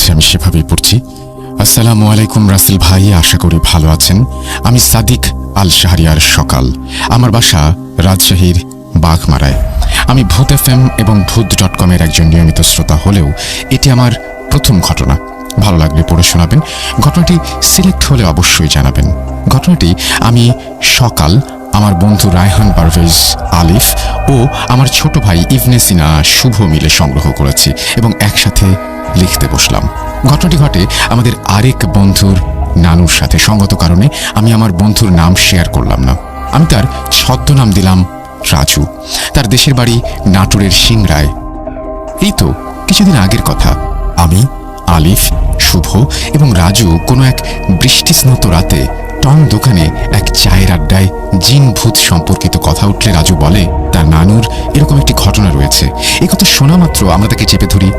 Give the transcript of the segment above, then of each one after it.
আছে আমি সেভাবেই পড়ছি। আসসালামু আলাইকুম রাসেল ভাই, আশা করি ভালো আছেন। আমি সাদিক আল শাহরিয়ার সকাল। আমার বাসা রাজশাহীর বাঘমারায়। আমি ভূত FM এবং ভূত.com-এর একজন নিয়মিত শ্রোতা হলেও এটি আমার প্রথম ঘটনা। ভালো লাগলে পড়ে শোনাবেন। ঘটনাটি সিলেক্ট হলে অবশ্যই জানাবেন। ঘটনাটি আমি সকাল, আমার বন্ধু রায়হান পারভেজ আলিফ ও আমার ছোট ভাই ইবনে সিনা শুভ মিলে সংগ্রহ করেছি এবং একসাথে লিখতে বসলাম। ঘটনাটি ঘটে আমাদের আরেক বন্ধুর নানুর সাথে। সঙ্গত কারণে আমি আমার বন্ধুর নাম শেয়ার করলাম না। আমি তার ছদ্মনাম দিলাম রাজু। তার দেশের বাড়ি নাটোরের সিংড়ায়। এই তো কিছুদিন আগের কথা। আমি, আলিফ, শুভ এবং রাজু কোনো এক বৃষ্টিস্নাত রাতে টং দোকানে এক চায়ের আড্ডায় জিন ভূত সম্পর্কিত কথা উঠলে রাজু বলে তার নানুর এরকম একটি ঘটনা রয়েছে। এ কথা শোনা মাত্র আমরা তাকে চেপে ধরি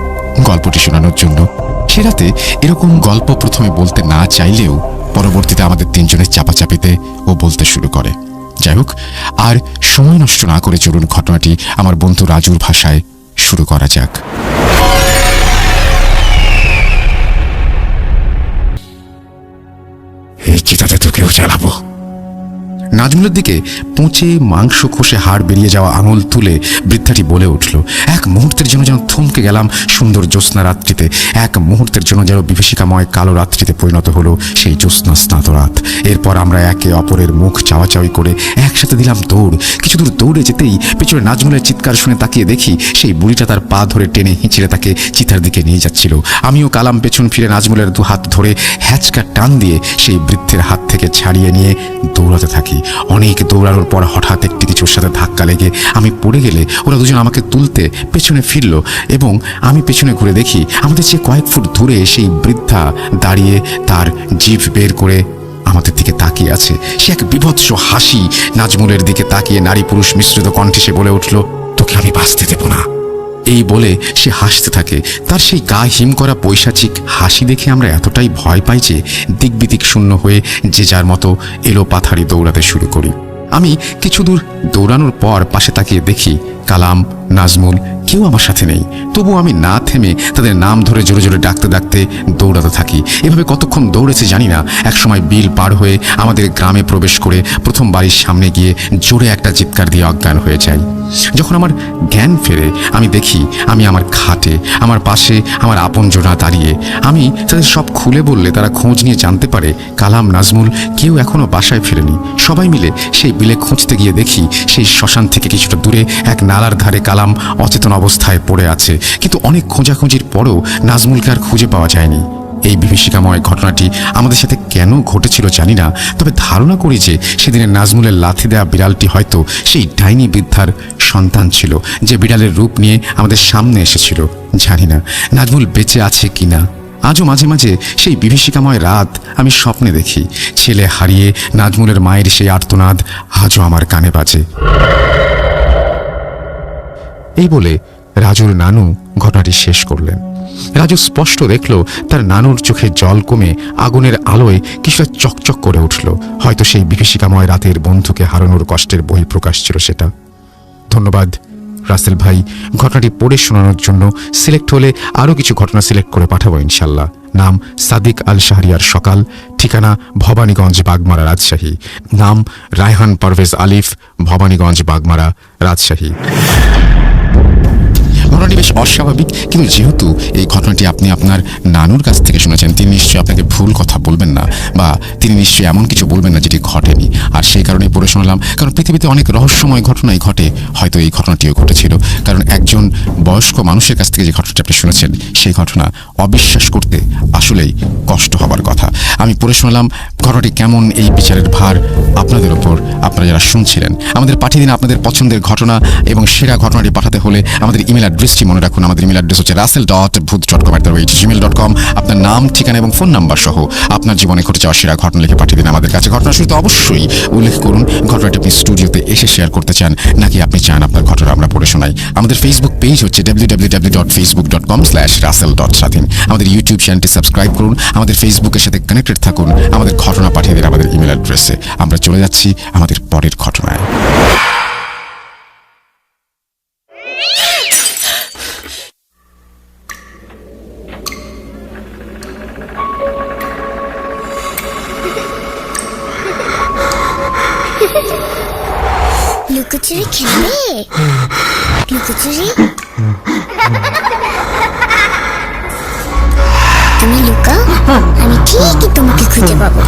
গল্পটি শোনানোর জন্য। সে রাতে এরকম গল্প প্রথমে বলতে না চাইলেও পরবর্তীতে আমাদের তিনজনের চাপাচাপিতে ও বলতে শুরু করে। যাই হোক, আর সময় নষ্ট না করে চলুন ঘটনাটি আমার বন্ধু রাজুর ভাষায় শুরু করা যাক। এই চিতাতে তোকেও চালাবো। নাজমুলের দিকে পুঁচে মাংস খসে হাড় বেরিয়ে যাওয়া আঙুল তুলে বৃদ্ধাটি বলে উঠল। এক মুহূর্তের জন্য যেন থমকে গেলাম সুন্দর জ্যোৎস্না রাত্রিতে। এক মুহূর্তের জন্য যেন বিভীষিকাময় কালো রাত্রিতে পরিণত হলো সেই জ্যোৎস্না স্নাত রাত। এরপর আমরা একে অপরের মুখ চাওয়াচাওয়ি করে একসাথে দিলাম দৌড়। কিছু দূর দৌড়ে যেতেই পেছনে নাজমুলের চিৎকার শুনে তাকিয়ে দেখি সেই বুড়িটা তার পা ধরে টেনে হিঁচড়ে তাকে চিতার দিকে নিয়ে যাচ্ছিল। আমিও কালাম পেছন ফিরে নাজমুলের দু হাত ধরে হ্যাচকা টান দিয়ে সেই বৃদ্ধের হাত থেকে ছাড়িয়ে নিয়ে দৌড়াতে থাকি। অনেক দৌড়ানোর পর হঠাৎ একটি কিছুর সাথে ধাক্কা লেগে আমি পড়ে গেলে ওরা দুজন আমাকে তুলতে পেছনে ফিরল এবং আমি পেছনে ঘুরে দেখি আমাদের চেয়ে কয়েক ফুট দূরে সেই বৃদ্ধা দাঁড়িয়ে তার জিভ বের করে আমাদের দিকে তাকিয়ে আছে। সে এক বিভৎস হাসি নাজমুলের দিকে তাকিয়ে নারী পুরুষ মিশ্রিত কণ্ঠে সে বলে উঠল, তোকে আমি বাঁচতে দেব না। এই বলে সে হাসতে থাকে। তার সেই গা হিম করা পৈশাচিক হাসি দেখে আমরা এতটাই ভয় পাই যে দিকবিদিক শূন্য হয়ে যে যার মতো এলো পাথারি দৌড়াতে শুরু করি। আমি কিছু দূর দৌড়ানোর পর পাশে তাকিয়ে দেখি কালাম, নাজমুল কেউ আমার সাথে নেই। তবু আমি না থেমে তাদের নাম ধরে জোরে জোরে ডাকতে ডাকতে দৌড়াতে থাকি। এভাবে কতক্ষণ দৌড়েছে জানি না। একসময় বিল পার হয়ে আমাদের গ্রামে প্রবেশ করে প্রথম বাড়ির সামনে গিয়ে জোরে একটা চিৎকার দিয়ে অজ্ঞান হয়ে যাই। যখন আমার জ্ঞান ফেরে আমি দেখি আমি আমার খাটে, আমার পাশে আমার আপনজনা দাঁড়িয়ে। আমি তাদের সব খুলে বললে তারা খোঁজ নিয়ে জানতে পারে কালাম, নাজমুল কেউ এখনো বাসায় ফেরেনি। সবাই মিলে সেই বিলে খুঁজতে গিয়ে দেখি সেই শ্মশান থেকে কিছুটা দূরে এক নালার ধারে কালাম অচেতন অবস্থায় পড়ে আছে। কিন্তু অনেক খোঁজাখুঁজির পরও নাজমুলকে আর খুঁজে পাওয়া যায়নি। এই বিভীষিকাময় ঘটনাটি আমাদের সাথে কেন ঘটেছিল জানি না, তবে ধারণা করি যে সেদিনের নাজমুলের লাথি দেওয়া বিড়ালটি হয়তো সেই ডাইনি বৃদ্ধার সন্তান ছিল, যে বিড়ালের রূপ নিয়ে আমাদের সামনে এসেছিল। জানি না নাজমুল বেঁচে আছে কিনা। আজও মাঝে মাঝে সেই বিভীষিকাময় রাত আমি স্বপ্নে দেখি। ছেলে হারিয়ে নাজমুলের মায়ের সেই আর্তনাদ আজও আমার কানে বাজে। এই বলে রাজুর নানু ঘটনাটি শেষ করলেন। রাজু স্পষ্ট দেখল তার নানুর চোখে জল কমে আগুনের আলোয় কিছুটা চকচক করে উঠল। হয়তো সেই বিভীষিকাময় রাতের বন্ধুকে হারানোর কষ্টের বহিঃপ্রকাশ ছিল সেটা। ধন্যবাদ রাসেল ভাই ঘটনাটি পড়ে শোনানোর জন্য। সিলেক্ট হলে আরও কিছু ঘটনা সিলেক্ট করে পাঠাবো ইনশাল্লাহ। নাম সাদিক আল শাহরিয়ার সকাল, ঠিকানা ভবানীগঞ্জ বাগমারা রাজশাহী। নাম রায়হান পারভেজ আলিফ, ভবানীগঞ্জ বাগমারা রাজশাহী। ঘটনাটি বেশ অস্বাভাবিক, কিন্তু যেহেতু এই ঘটনাটি আপনি আপনার নানুর কাছ থেকে শুনেছেন, তিনি নিশ্চয়ই আপনাকে ভুল কথা বলবেন না, বা তিনি নিশ্চয়ই এমন কিছু বলবেন না যেটি ঘটেনি। আর সেই কারণেই পড়ে শোনালাম, কারণ পৃথিবীতে অনেক রহস্যময় ঘটনাই ঘটে। হয়তো এই ঘটনাটিও ঘটেছিল, কারণ একজন বয়স্ক মানুষের কাছ থেকে যে ঘটনাটি আপনি শুনেছেন সেই ঘটনা অবিশ্বাস করতে আসলেই কষ্ট হবার কথা। আমি পড়ে শোনালাম। ঘটনাটি কেমন এই বিচারের ভার আপনাদের ওপর, আপনারা যারা শুনছিলেন। আমাদের পাঠিয়ে দিন আপনাদের পছন্দের ঘটনা, এবং সেরা ঘটনাটি পাঠাতে হলে আমাদের ইমেল অ্যাড্রেসটি মনে রাখুন। আমাদের ইমেল অ্যাড্রেস হচ্ছে rasel.bhoot.com@gmail.com। আপনার নাম, ঠিকানা এবং ফোন নাম্বার সহ আপনার জীবনে ঘটে যাওয়া সেরা ঘটনা লিখে পাঠিয়ে দিন আমাদের কাছে। ঘটনা শুরুতে অবশ্যই উল্লেখ করুন ঘটনাটি আপনি স্টুডিওতে এসে শেয়ার করতে চান, নাকি আপনি চান আপনার ঘটনা আমরা পড়ে শোনাই। আমাদের ফেসবুক পেজ হচ্ছে www.facebook.com/rasel.স্বাধীন। আমাদের ইউটিউব চ্যানেলটি সাবস্ক্রাইব করুন, আমাদের ফেসবুকের সাথে কানেক্টেড থাকুন, আমাদের ঘটনা পাঠিয়ে দিন আমাদের ইমেল অ্যাড্রেসে। আমরা চলে যাচ্ছি আমাদের পরের ঘটনায়। লুকোচুরি খেলবে? লুকোচুরি তুমি লুকাও, আমি ঠিকই তোমাকে খুঁজে পাবো।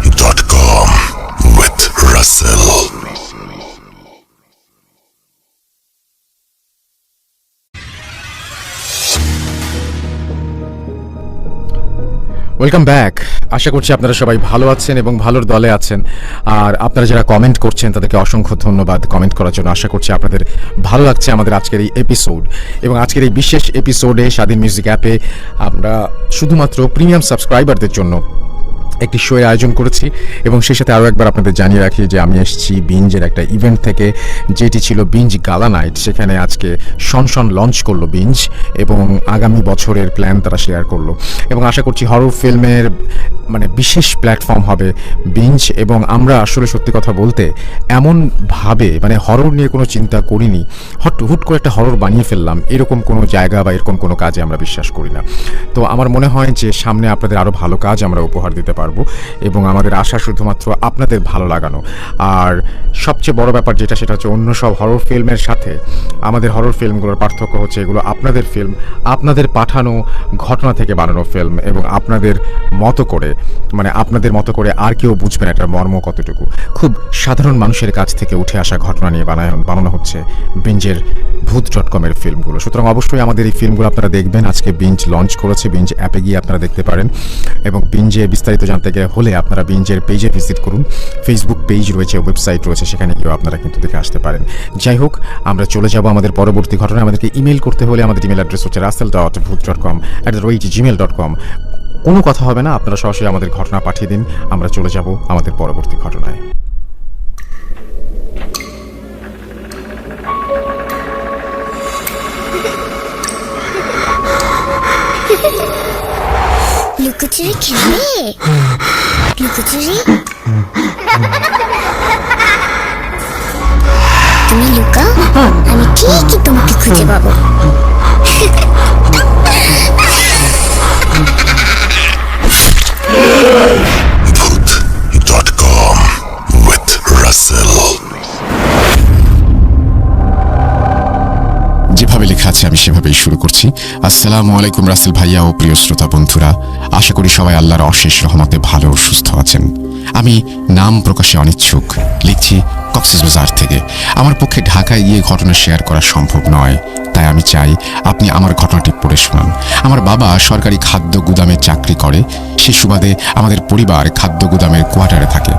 Voot.com with Russell. Welcome back. আশা করছি আপনারা সবাই ভালো আছেন এবং ভালোর দলে আছেন। আর আপনারা যারা কমেন্ট করছেন তাদেরকে অসংখ্য ধন্যবাদ কমেন্ট করার জন্য। আশা করছি আপনাদের ভালো লাগছে আমাদের আজকের এই এপিসোড। এবং আজকের এই বিশেষ এপিসোডে স্বাধীন মিউজিক অ্যাপে আমরা শুধুমাত্র প্রিমিয়াম সাবস্ক্রাইবারদের জন্য একটি শো এর আয়োজন করেছি। এবং সেই সাথে আরও একবার আপনাদের জানিয়ে রাখি যে আমি এসেছি বিঞ্জের একটা ইভেন্ট থেকে, যেটি ছিল বিঞ্জ গালা নাইট। সেখানে আজকে শন লঞ্চ করলো বিঞ্জ এবং আগামী বছরের প্ল্যান তারা শেয়ার করলো। এবং আশা করছি হরর ফিল্মের বিশেষ প্ল্যাটফর্ম হবে বিঞ্জ। এবং আমরা আসলে সত্যি কথা বলতে এমনভাবে হরর নিয়ে কোনো চিন্তা করিনি, হুট করে একটা হরর বানিয়ে ফেললাম, এরকম কোনো জায়গা বা এরকম কোনো কাজে আমরা বিশ্বাস করি না। তো আমার মনে হয় যে সামনে আপনাদের আরও ভালো কাজ আমরা উপহার দিতে পারবো এবং আমাদের আশা শুধুমাত্র আপনাদের ভালো লাগানো। আর সবচেয়ে বড় ব্যাপার যেটা, সেটা হচ্ছে অন্য সব হরর ফিল্মের সাথে আমাদের হরর ফিল্মগুলোর পার্থক্য হচ্ছে এগুলো আপনাদের ফিল্ম, আপনাদের পাঠানো ঘটনা থেকে বানানো ফিল্ম এবং আপনাদের মতো করে আর কেউ বুঝবে না এটার মর্ম কতটুকু। খুব সাধারণ মানুষের কাছ থেকে উঠে আসা ঘটনা নিয়ে বানানো হচ্ছে বিঞ্জের ভূত.com এর ফিল্মগুলো। সুতরাং অবশ্যই আমাদের এই ফিল্মগুলো আপনারা দেখবেন। আজকে বিঞ্জ লঞ্চ করেছে, বিঞ্জ অ্যাপে গিয়ে আপনারা দেখতে পারেন। এবং বিঞ্জে বিস্তারিত জানতে গেলে হলে আপনারা বিঞ্জের পেজে ভিজিট করুন। ফেসবুক পেজ রয়েছে, ওয়েবসাইট রয়েছে, সেখানে গিয়েও আপনারা কিন্তু দেখে আসতে পারেন। যাই হোক, আমরা চলে যাব আমাদের পরবর্তী ঘটনায়। আমাদেরকে ইমেল করতে হলে আমাদের ইমেল অ্যাড্রেস হচ্ছে russell.voot.com@gmail.com। কোনো কথা হবে না, আপনারা সরাসরি আমাদের ঘটনা পাঠিয়ে দিন। আমরা চলে যাব আমাদের পরবর্তী ঘটনায়। লুকোচুরি খেলবে? লুকোচুরি তুমি লুকাও, আমি ঠিকই তোমাকে খুঁজে পাবো। Voot.com with Russell. যেভাবে লেখা আছে আমি সেভাবেই শুরু করছি। আসসালামু আলাইকুম রাসেল ভাইয়া ও প্রিয় শ্রোতা বন্ধুরা, আশা করি সবাই আল্লাহর অশেষ রহমতে ভালো ও সুস্থ আছেন। আমি নাম প্রকাশে অনিচ্ছুক, লিখছি কক্সবাজার থেকে। আমার পক্ষে ঢাকায় গিয়ে ঘটনা শেয়ার করা সম্ভব নয়, তাই আমি চাই আপনি আমার ঘটনাটি পড়ে শোনান। আমার বাবা সরকারি খাদ্য গুদামে চাকরি করে, সে সুবাদে আমাদের পরিবার খাদ্য গুদামের কোয়ার্টারে থাকে।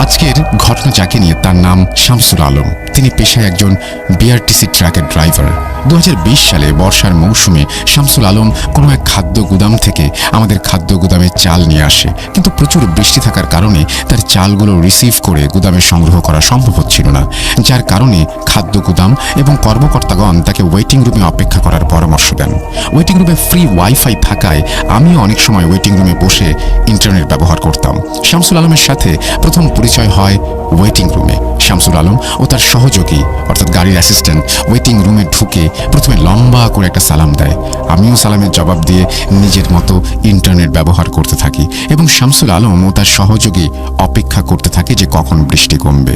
আজকের ঘটনা যাকে নিয়ে, তার নাম শামসুল আলম। তিনি পেশায় একজন বিআরটিসি ট্রাকের ড্রাইভার। 2020 সালে বর্ষার মৌসুমে শামসুল আলম কোনো এক খাদ্য গুদাম থেকে আমাদের খাদ্য গুদামে চাল নিয়ে আসে, কিন্তু প্রচুর বৃষ্টি থাকার কারণে তার চালগুলো রিসিভ করে গুদামে সংগ্রহ করা সম্ভব হচ্ছিল না, যার কারণে খাদ্য গুদাম এবং কর্মকর্তাগণ তাকে ওয়েটিং রুমে অপেক্ষা করার পরামর্শ দেন। ওয়েটিং রুমে ফ্রি ওয়াইফাই থাকায় আমিও অনেক সময় ওয়েটিং রুমে বসে ইন্টারনেট ব্যবহার করতাম। শামসুল আলমের সাথে প্রথম পরিচয় হয় ওয়েটিং রুমে। শামসুল আলম ও তার সহযোগী অর্থাৎ গাড়ির অ্যাসিস্ট্যান্ট ওয়েটিং রুমে ঢুকে প্রথমে লম্বা করে একটা সালাম দেয়। আমিও সালামের জবাব দিয়ে নিজের মতো ইন্টারনেট ব্যবহার করতে থাকি এবং শামসুল আলম ও তার সহযোগী অপেক্ষা করতে থাকে যে কখন বৃষ্টি কমবে।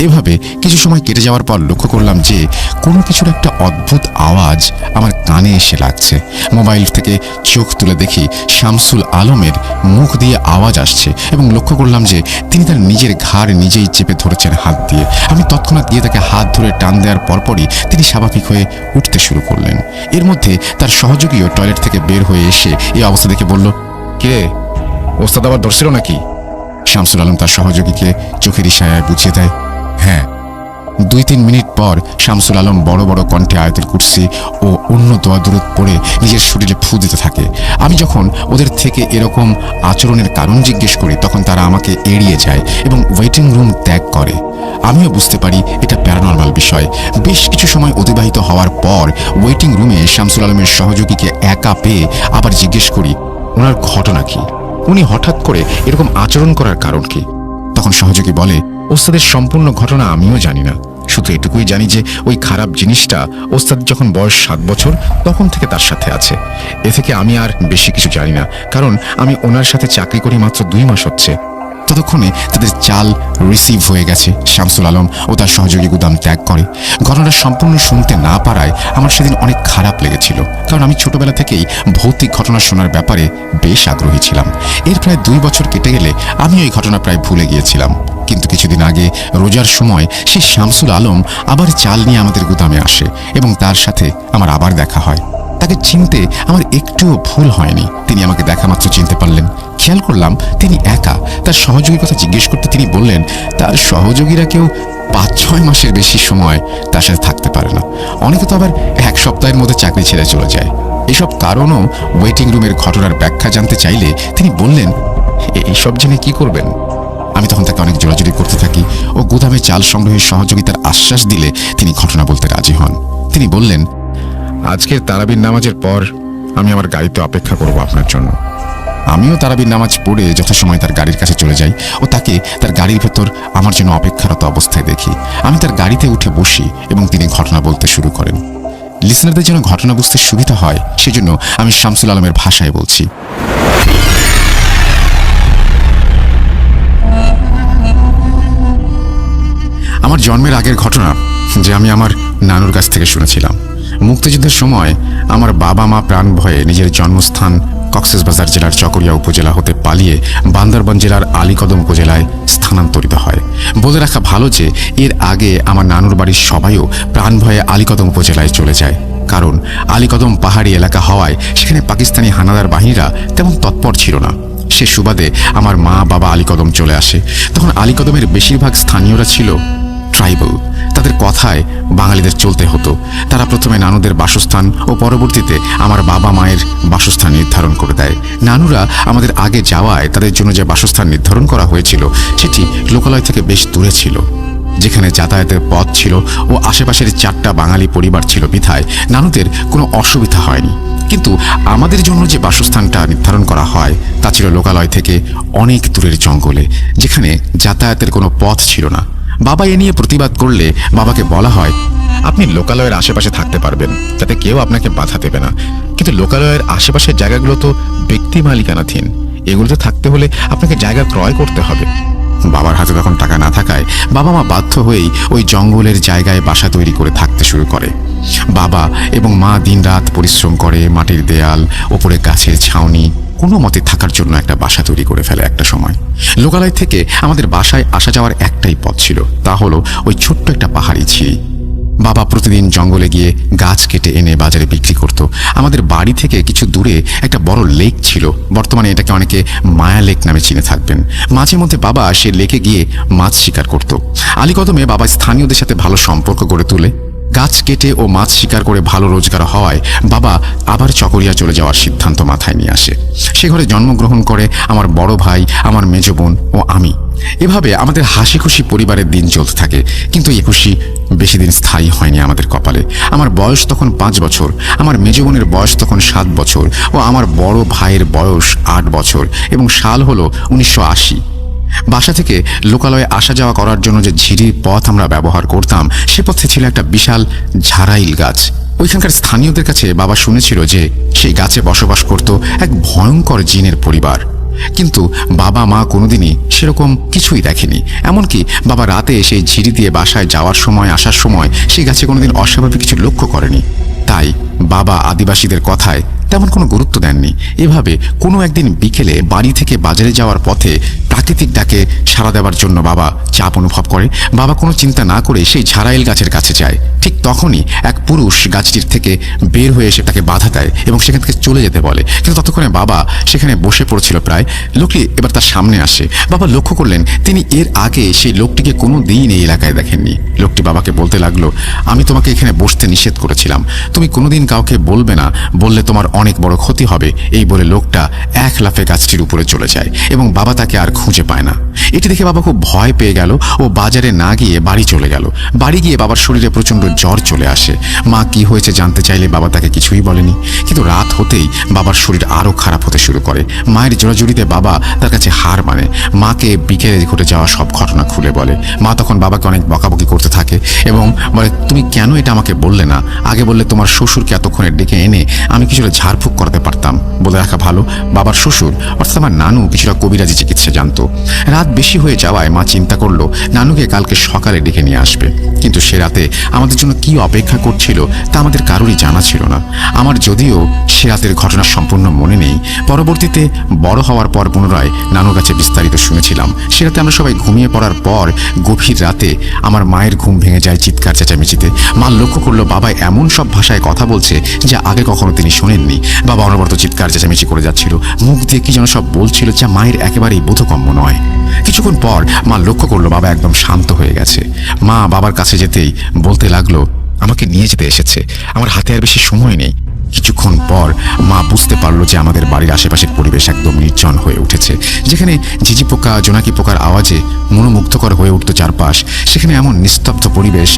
এভাবে কিছু সময় কেটে যাওয়ার পর লক্ষ্য করলাম যে কোনো কিছুর একটা অদ্ভুত আওয়াজ আমার কানে এসে লাগছে। মোবাইল থেকে চোখ তুলে দেখি শামসুল আলমের মুখ দিয়ে আওয়াজ আসছে এবং লক্ষ্য করলাম যে তিনি তার নিজের ঘাড় নিজেই চেপে ধরেছেন হাত দিয়ে। আমি তৎক্ষণাৎ গিয়ে তাকে হাত ধরে টান দেওয়ার পরপরই তিনি স্বাভাবিক হয়ে উঠতে শুরু করলেন। এর মধ্যে তার সহযোগীও টয়লেট থেকে বের হয়ে এসে এই অবস্থা দেখে বলল, কে ওস্তাদ আবার ধরছিল নাকি? শামসুল আলম তার সহযোগীকে চোখের ইশারায় বুঝিয়ে দেয়, হ্যাঁ। 2-3 মিনিট পর শামসুল আলম বড় বড় কণ্ঠে আয়াতুল কুরসি ও অন্য দোয়া দুরূদ পড়ে নিজের শরীরে ফু দিতে থাকে। আমি যখন ওদের থেকে এরকম আচরণের কারণ জিজ্ঞেস করি তখন তারা আমাকে এড়িয়ে যায় এবং ওয়েটিং রুম ত্যাগ করে। আমিও বুঝতে পারি এটা প্যারানর্মাল বিষয়। বেশ কিছু সময় অতিবাহিত হওয়ার পর ওয়েটিং রুমে শামসুল আলমের সহযোগীকে একা পেয়ে আবার জিজ্ঞেস করি, ওনার ঘটনা কি, উনি হঠাৎ করে এরকম আচরণ করার কারণ কি? তখন সহযোগী বলে, ওস্তাদের সম্পূর্ণ ঘটনা আমিও জানি না, শুধু এটুকুই জানি যে ওই খারাপ জিনিসটা ওস্তাদ যখন বয়স 7 বছর তখন থেকে তার সাথে আছে। এ থেকে আমি আর বেশি কিছু জানি না, কারণ আমি ওনার সাথে চাকরি করি মাত্র 2 মাস হচ্ছে। ততক্ষণে তাদের চাল রিসিভ হয়ে গেছে। শামসুল আলম ও তার সহযোগী গুদাম ত্যাগ করে। ঘটনাটা সম্পূর্ণ শুনতে না পারায় আমার সেদিন অনেক খারাপ লেগেছিল, কারণ আমি ছোটবেলা থেকেই ভৌতিক ঘটনা শোনার ব্যাপারে বেশ আগ্রহী ছিলাম। এর প্রায় 2 বছর কেটে গেলে আমি ওই ঘটনা প্রায় ভুলে গিয়েছিলাম। কিন্তু কিছুদিন আগে রোজার সময় সেই শামসুল আলম আবার চাল নিয়ে আমাদের গুদামে আসে এবং তার সাথে আমার আবার দেখা হয়। তাকে চিনতে আমার একটুও ভুল হয়নি। তিনি আমাকে দেখা মাত্র চিনতে পারলেন। খেয়াল করলাম তিনি একা। তার সহযোগীর কথা জিজ্ঞেস করতে তিনি বললেন তার সহযোগীরা কেউ 5-6 মাসের বেশি সময় তার সাথে থাকতে পারে না। অনেকে তো আবার 1 সপ্তাহের মধ্যে চাকরি ছেড়ে চলে যায়। এসব কারণও ওয়েটিং রুমের ঘটনার ব্যাখ্যা জানতে চাইলে তিনি বললেন এইসব জেনে কি করবেন। আমি তখন তাকে অনেক জোরাজুরি করতে থাকি ও গুদামে চাল সংগ্রহের সহযোগিতার আশ্বাস দিলে তিনি ঘটনা বলতে রাজি হন। তিনি বললেন, আজকের তারাবির নামাজের পর আমি আমার গাড়িতে অপেক্ষা করব আপনার জন্য। আমিও তারাবির নামাজ পড়ে যথাসময় তার গাড়ির কাছে চলে যাই ও তাকে তার গাড়ির ভেতর আমার জন্য অপেক্ষারত অবস্থায় দেখি। আমি তার গাড়িতে উঠে বসি এবং তিনি ঘটনা বলতে শুরু করেন। লিসনারদের যেন ঘটনা বুঝতে সুবিধা হয় সেজন্য আমি শামসুল আলমের ভাষায় বলছি। আমার জন্মের আগের ঘটনা, যে আমি আমার নানুর কাছ থেকে শুনেছিলাম। মুক্তিযুদ্ধের সময় আমার বাবা মা প্রাণ ভয়ে নিজের জন্মস্থান কক্সবাজার জেলার চকরিয়া উপজেলা হতে পালিয়ে বান্দরবান জেলার আলীকদম উপজেলায় স্থানান্তরিত হয়। বলে রাখা ভালো যে এর আগে আমার নানুর বাড়ির সবাইও প্রাণ ভয়ে আলীকদম উপজেলায় চলে যায়, কারণ আলীকদম পাহাড়ি এলাকা হওয়ায় সেখানে পাকিস্তানি হানাদার বাহিনীরা তেমন তৎপর ছিল না। সে সুবাদে আমার মা বাবা আলীকদম চলে আসে। তখন আলীকদমের বেশিরভাগ স্থানীয়রা ছিল ট্রাইবাল। তাদের কথায় বাঙালিদের চলতে হতো। তারা প্রথমে নানুদের বাসস্থান ও পরবর্তীতে আমার বাবা মায়ের বাসস্থান নির্ধারণ করে দেয়। নানুরা আমাদের আগে যাওয়ায় তাদের জন্য যে বাসস্থান নির্ধারণ করা হয়েছিল সেটি লোকালয় থেকে বেশ দূরে ছিল, যেখানে যাতায়াতের পথ ছিল ও আশেপাশের 4টা বাঙালি পরিবার ছিল বিধায় নানুদের কোনো অসুবিধা হয়নি। কিন্তু আমাদের জন্য যে বাসস্থানটা নির্ধারণ করা হয় তা ছিল লোকালয় থেকে অনেক দূরের জঙ্গলে, যেখানে যাতায়াতের কোনো পথ ছিল না। বাবা এ নিয়ে প্রতিবাদ করলে বাবাকে বলা হয়, আপনি লোকালয়ের আশেপাশে থাকতে পারবেন, যাতে কেউ আপনাকে বাধা দেবে না, কিন্তু লোকালয়ের আশেপাশের জায়গাগুলো তো ব্যক্তি মালিকানাধীন। এগুলোতে থাকতে হলে আপনাকে জায়গা ক্রয় করতে হবে। বাবার হাতে তখন টাকা না থাকায় বাবা মা বাধ্য হয়েই ওই জঙ্গলের জায়গায় বাসা তৈরি করে থাকতে শুরু করে। বাবা এবং মা দিনরাত পরিশ্রম করে মাটির দেয়াল, ওপরে গাছের ছাউনি, কোনো মতে থাকার জন্য একটা বাসা তৈরি করে ফেলে একটা সময়। লোকালয় থেকে আমাদের বাসায় আসা যাওয়ার একটাই পথ ছিল, তা হলো ওই ছোট্ট একটা পাহাড়ি ঝিরি। বাবা প্রতিদিন জঙ্গলে গিয়ে গাছ কেটে এনে বাজারে বিক্রি করত। আমাদের বাড়ি থেকে কিছু দূরে একটা বড় লেক ছিল, বর্তমানে এটাকে অনেকে মায়া লেক নামে চিনে থাকবেন। মাঝে মধ্যে বাবা সে লেকে গিয়ে মাছ শিকার করত। আলীকদমে বাবা স্থানীয়দের সাথে ভালো সম্পর্ক গড়ে তোলে। গাছ কেটে ও মাছ শিকার করে ভালো রোজগার হওয়ায় বাবা আবার চকরিয়া চলে যাওয়ার সিদ্ধান্ত মাথায় নিয়ে আসে। সে ঘরে জন্মগ্রহণ করে আমার বড় ভাই, আমার মেজ বোন ও আমি। এভাবে আমাদের হাসি খুশি পরিবারের দিন চলতে থাকে। কিন্তু এই খুশি বেশি দিন স্থায়ী হয়নি আমাদের কপালে। আমার বয়স তখন 5 বছর, আমার মেজ বোনের বয়স তখন 7 বছর ও আমার বড় ভাইয়ের বয়স 8 বছর এবং সাল হলো 1980। বাসা থেকে লোকালয়ে আসা যাওয়া করার জন্য যে ঝিরির পথ আমরা ব্যবহার করতাম সে পথে ছিল একটা বিশাল ঝাড়াইল গাছ। ওইখানকার স্থানীয়দের কাছে বাবা শুনেছিল যে সেই গাছে বসবাস করত এক ভয়ঙ্কর জিনের পরিবার, কিন্তু বাবা মা কোনোদিনই সেরকম কিছুই দেখেনি। এমনকি বাবা রাতে সেই ঝিরি দিয়ে বাসায় যাওয়ার সময় আসার সময় সেই গাছে কোনোদিন অস্বাভাবিক কিছু লক্ষ্য করেনি। তাই বাবা আদিবাসীদের কথায় তেমন কোনো গুরুত্ব দেননি। এভাবে কোনো একদিন বিকেলে বাড়ি থেকে বাজারে যাওয়ার পথে প্রাকৃতিক ডাকে সাড়া দেওয়ার জন্য বাবা চাপ অনুভব করে। বাবা কোনো চিন্তা না করে সেই ঝাড়াইল গাছের কাছে যায়। ঠিক তখনই এক পুরুষ গাছটির থেকে বের হয়ে এসে তাকে বাধা দেয় এবং সেখান থেকে চলে যেতে বলে। কিন্তু ততক্ষণে বাবা সেখানে বসে পড়েছিল প্রায়। লোকটি এবার তার সামনে আসে। বাবা লক্ষ্য করলেন তিনি এর আগে সেই লোকটিকে কোনো দিন এই এলাকায় দেখেননি। লোকটি বাবাকে বলতে লাগলো, আমি তোমাকে এখানে বসতে নিষেধ করেছিলাম, তুমি কোনোদিন কাউকে বলবে না, বললে তোমার অনেক বড় ক্ষতি হবে। এই বলে লোকটা এক লাফে গাছটির উপরে চলে যায় এবং বাবা তাকে আর খুঁজে পায় না। এটি দেখে বাবা খুব ভয় পেয়ে গেল ও বাজারে না গিয়ে বাড়ি চলে গেল। বাড়ি গিয়ে বাবার শরীরে প্রচন্ড জ্বর জ্বর চলে আসে। মা কি হয়েছে জানতে চাইলে বাবা তাকে কিছুই বলেনি। কিন্তু রাত হতেই বাবার শরীর আরও খারাপ হতে শুরু করে। মায়ের জোড়াজুড়িতে বাবা তার কাছে হার মানে। মাকে বিকেলে ঘটে যাওয়া সব ঘটনা খুলে বলে। মা তখন বাবাকে অনেক বকাবকি করতে থাকে এবং বলে, তুমি কেন এটা আমাকে বললে না? আগে বললে তোমার শ্বশুরকে এতক্ষণে ডেকে এনে আমি কিছুটা ঝাড়ফুঁক করাতে পারতাম। বলে রাখা ভালো, বাবার শ্বশুর অর্থাৎ আমার নানু কিছুটা কবিরাজি চিকিৎসা জানতো। রাত বেশি হয়ে যাওয়ায় মা চিন্তা করলো নানুকে কালকে সকালে ডেকে নিয়ে আসবে। কিন্তু সে রাতে আমাদের জন্য কি অপেক্ষা করছিল তা আমাদের কারোরই জানা ছিল না। আমার যদিও সে রাতের ঘটনা সম্পূর্ণ মনে নেই। পরবর্তীতে বড় হওয়ার পর পুনরায় নানুর কাছে বিস্তারিত শুনেছিলাম। সে রাতে আমরা সবাই ঘুমিয়ে পড়ার পর গভীর রাতে আমার মায়ের ঘুম ভেঙে যায় চিৎকার চেঁচামেচিতে। মা লক্ষ্য করলো বাবা এমন সব ভাষায় কথা বলছে যা আগে কখনো তিনি শোনেননি। বাবা অনবরত চিৎকার চেঁচামেচি করে যাচ্ছিল, মুখ দিয়ে কি যেন সব বলছিল যা মায়ের একেবারেই বোধগম্য নয়। কিছুক্ষণ পর মা লক্ষ্য করলো বাবা একদম শান্ত হয়ে গেছে। মা বাবার কাছে যেতেই বলতে লাগলো, আমাকে নিয়ে যেতে এসেছে, আমার হাতে আর বেশি সময় নেই। কিছুক্ষণ পর মা বুঝতে পারলো যে আমাদের বাড়ির আশেপাশের পরিবেশ একদম নির্জন হয়ে উঠেছে। যেখানে ঝিঝি পোকা জোনাকি পোকার আওয়াজে মনোমুগ্ধকর হয়ে উঠত চারপাশ, সেখানে এমন নিস্তব্ধ পরিবেশ।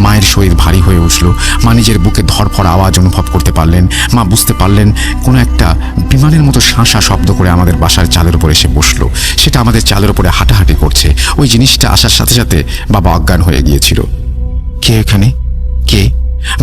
মায়ের শরীর ভারী হয়ে উঠল। মা নিজের বুকে ধরফর আওয়াজ অনুভব করতে পারলেন। মা বুঝতে পারলেন কোনো একটা বিমানের মতো শাঁসা শব্দ করে আমাদের বাসার চালের উপরে এসে বসলো। সেটা আমাদের চালের উপরে হাঁটাহাঁটি করছে। ওই জিনিসটা আসার সাথে সাথে বাবা অজ্ঞান হয়ে গিয়েছিল। কে এখানে? কে?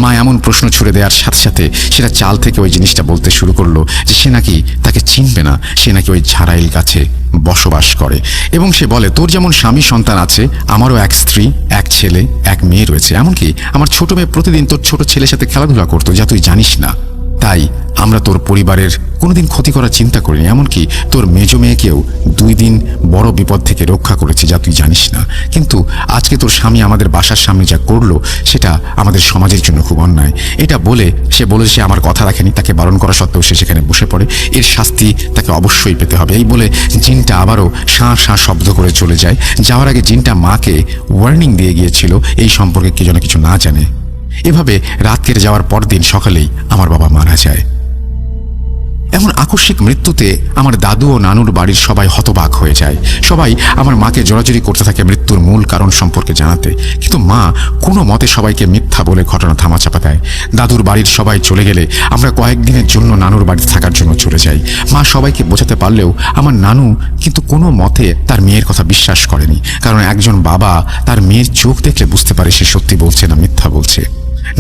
মা এমন প্রশ্ন ছুড়ে দেওয়ার সাথে সাথে সেটা চাল থেকে ওই জিনিসটা বলতে শুরু করলো যে সে নাকি তাকে চিনবে না, সে নাকি ওই ঝাড়াইল গাছে বসবাস করে। এবং সে বলে, তোর যেমন স্বামী সন্তান আছে, আমারও এক স্ত্রী, এক ছেলে, এক মেয়ে রয়েছে। এমনকি আমার ছোট মেয়ে প্রতিদিন তোর ছোট ছেলের সাথে খেলাধুলা করতো, যা তুই জানিস না। তাই আমরা তোর পরিবারের কোনোদিন ক্ষতি করার চিন্তা করিনি। এমনকি তোর মেজ মেয়েকেও 2 দিন বড় বিপদ থেকে রক্ষা করেছি, যা তুই জানিস না। কিন্তু আজকে তোর স্বামী আমাদের বাসার সামনে যা করলো সেটা আমাদের সমাজের জন্য খুব অন্যায়। এটা বলে সে আমার কথা রাখেনি, তাকে বারণ করা সত্ত্বেও সে সেখানে বসে পড়ে। এর শাস্তি তাকে অবশ্যই পেতে হবে। এই বলে জিনটা আবারও শাঁ শাঁ শব্দ করে চলে যায়। যাওয়ার আগে জিনটা মাকে ওয়ার্নিং দিয়ে গিয়েছিল এই সম্পর্কে কে যেন কিছু না জানে। এভাবে রাত কেটে যাওয়ার পরদিন সকালেই আমার বাবা মারা যায়। এমন আকস্মিক মৃত্যুতে আমার দাদু ও নানুর বাড়ির সবাই হতবাক হয়ে যায়। সবাই আমার মাকে জোরাজুরি করতে থাকে মৃত্যুর মূল কারণ সম্পর্কে জানাতে। কিন্তু মা কোনো মতে সবাইকে মিথ্যা বলে ঘটনা থামাচাপা দেয়। দাদুর বাড়ির সবাই চলে গেলে আমরা কয়েকদিনের জন্য নানুর বাড়িতে থাকার জন্য চলে যাই। মা সবাইকে বোঝাতে পারলেও আমার নানু কিন্তু কোনো মতে তার মেয়ের কথা বিশ্বাস করেনি। কারণ একজন বাবা তার মেয়ের চোখ দেখলে বুঝতে পারে সে সত্যি বলছে না মিথ্যা বলছে।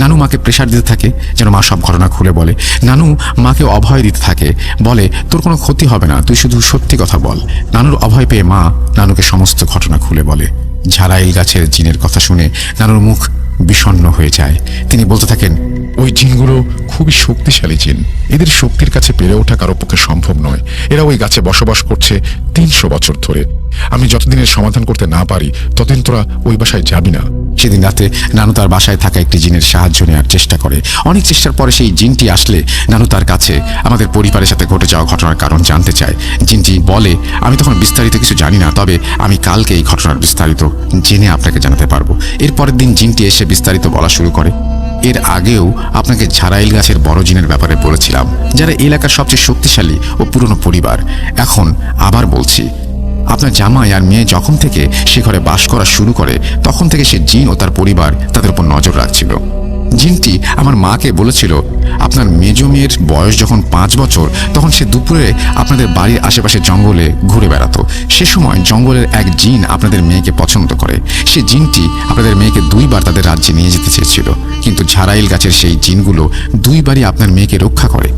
নানু মাকে প্রেশার দিতে থাকে যেন মা সব ঘটনা খুলে বলে। নানু মাকে অভয় দিতে থাকে, বলে তোর কোনো ক্ষতি হবে না, তুই শুধু সত্যি কথা বল। নানুর অভয় পেয়ে মা নানুকে সমস্ত ঘটনা খুলে বলে। ঝাড়াইল গাছের জিনের কথা শুনে নানুর মুখ বিষণ্ণ হয়ে যায়। তিনি বলতে থাকেন, ওই জিনগুলো খুবই শক্তিশালী জিন, এদের শক্তির কাছে পেরে ওঠা কারো পক্ষে সম্ভব নয়। এরা ওই গাছে বসবাস করছে 300 বছর ধরে। আমি যতদিনের সমাধান করতে না পারি ততদিন তোরা ওই বাসায় যাবি না। সেদিন রাতে নানু তার বাসায় থাকা একটি জিনের সাহায্য নেওয়ার চেষ্টা করে। অনেক চেষ্টার পরে সেই জিনটি আসলে নানু তার কাছে আমাদের পরিবারের সাথে ঘটে যাওয়া ঘটনার কারণ জানতে চায়। জিনটি বলে, আমি তখন বিস্তারিত কিছু জানি না, তবে আমি কালকে এই ঘটনার বিস্তারিত জেনে আপনাকে জানাতে পারবো। এর পরের দিন জিনটি এসে বিস্তারিত বলা শুরু করে। এর আগেও আপনাকে ঝাড়াইল গাছের বড় জিনের ব্যাপারে বলেছিলাম, যারা এলাকার সবচেয়ে শক্তিশালী ও পুরনো পরিবার। এখন আবার বলছি, আপনার জামাই আর মেয়ে যখন থেকে সে ঘরে বাস করা শুরু করে তখন থেকে সে জিন ও তার পরিবার তাদের উপর নজর রাখছিল। জিনটি আমার মাকে বলেছিল, আপনার মেজ মেয়ের বয়স যখন 5 বছর তখন সে দুপুরে আপনাদের বাড়ির আশেপাশে জঙ্গলে ঘুরে বেড়াতো। সে সময় জঙ্গলের এক জিন আপনাদের মেয়েকে পছন্দ করে। সে জিনটি আপনাদের মেয়েকে 2 বার তাদের রাজ্যে নিয়ে যেতে চেয়েছিল, কিন্তু ঝাড়াইল গাছের সেই জিনগুলো 2 বারই আপনার মেয়েকে রক্ষা করে।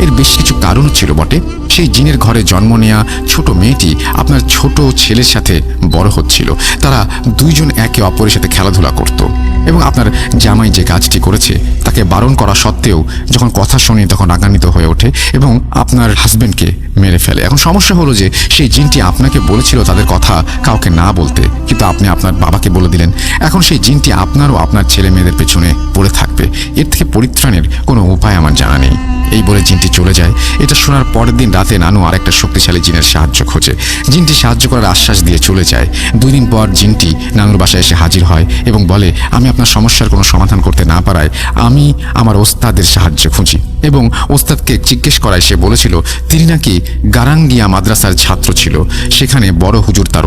এর বেশ কিছু কারণ ছিল বটে। সেই জিনের ঘরে জন্ম নেয়া ছোট মেয়েটি আপনার ছোট ছেলের সাথে বড় হচ্ছিল। তারা 2 জন একে অপরের সাথে খেলাধুলা করত এবং আপনার জামাই যে কাজটি করেছে তাকে বারণ করা সত্ত্বেও যখন কথা শুনি তখন রাগান্বিত হয়ে ওঠে এবং আপনার হাজবেন্ডকে মেরে ফেলে। এখন সমস্যা হলো যে সেই জিনটি আপনাকে বলেছিল তাদের কথা কাউকে না বলতে, কিন্তু আপনি আপনার বাবাকে বলে দিলেন। এখন সেই জিনটি আপনার ও আপনার ছেলে মেয়েদের পেছনে পড়ে থাকবে। এর থেকে পরিত্রাণের কোনো উপায় আমার জানা নেই। এই বলে জিনটি চলে যায়। এটা শোনার পরের দিন রাতে নানু আরেকটা শক্তিশালী জিনের সাহায্য খোঁজে। জিনটি সাহায্য করার আশ্বাস দিয়ে চলে যায়। 2 দিন পর জিনটি নানুর বাসায় এসে হাজির হয় এবং বলে, আমি আপনার সমস্যার কোনো সমাধান করতে না পারায় আমি আমার ওস্তাদের সাহায্য খুঁজি এবং ওস্তাদকে জিজ্ঞেস করায় সে বলেছিল তিনি নাকি গারাঙ্গিয়া মাদ্রাসার ছাত্র ছিল, সেখানে বড় হুজুর তার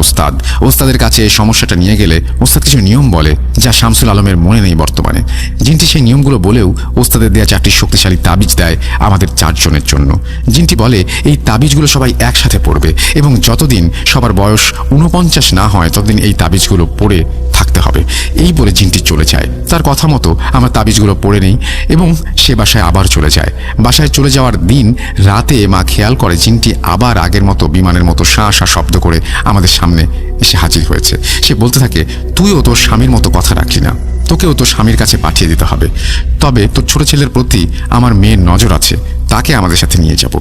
ওস্তাদের কাছে এই সমস্যাটা নিয়ে গেলে ওস্তাদ কিছু নিয়ম বলে যা শামসুল আলমের মনে নেই বর্তমানে। জিনটি সেই নিয়মগুলো বলেও ওস্তাদের দেয়া 4টি শক্তিশালী তাবিজ দেয় আমাদের 4 জনের জন্য। জিনটি বলে এই তাবিজগুলো সবাই একসাথে পড়বে এবং যতদিন সবার বয়স 49 না হয় ততদিন এই তাবিজগুলো পড়ে থাকতে হবে। এই বলে জিনটি চলে যায়। তার কথা মতো আমরা তাবিজগুলো পড়ে নেই এবং সে বাসায় আবার চলে যায়। বাসায় চলে যাওয়ার দিন রাতে মা খেয়াল করে জিনটি আবার আগের মতো বিমানের মতো শাঁ শাঁ শব্দ করে আমাদের সামনে এসে হাজির হয়েছে। সে বলতে থাকে, তুইও তোর স্বামীর মতো কথা রাখলি না, তোকেও তোর স্বামীর কাছে পাঠিয়ে দিতে হবে। তবে তোর ছোট ছেলের প্রতি আমার মেয়ের নজর আছে, তাকে আমাদের সাথে নিয়ে যাব।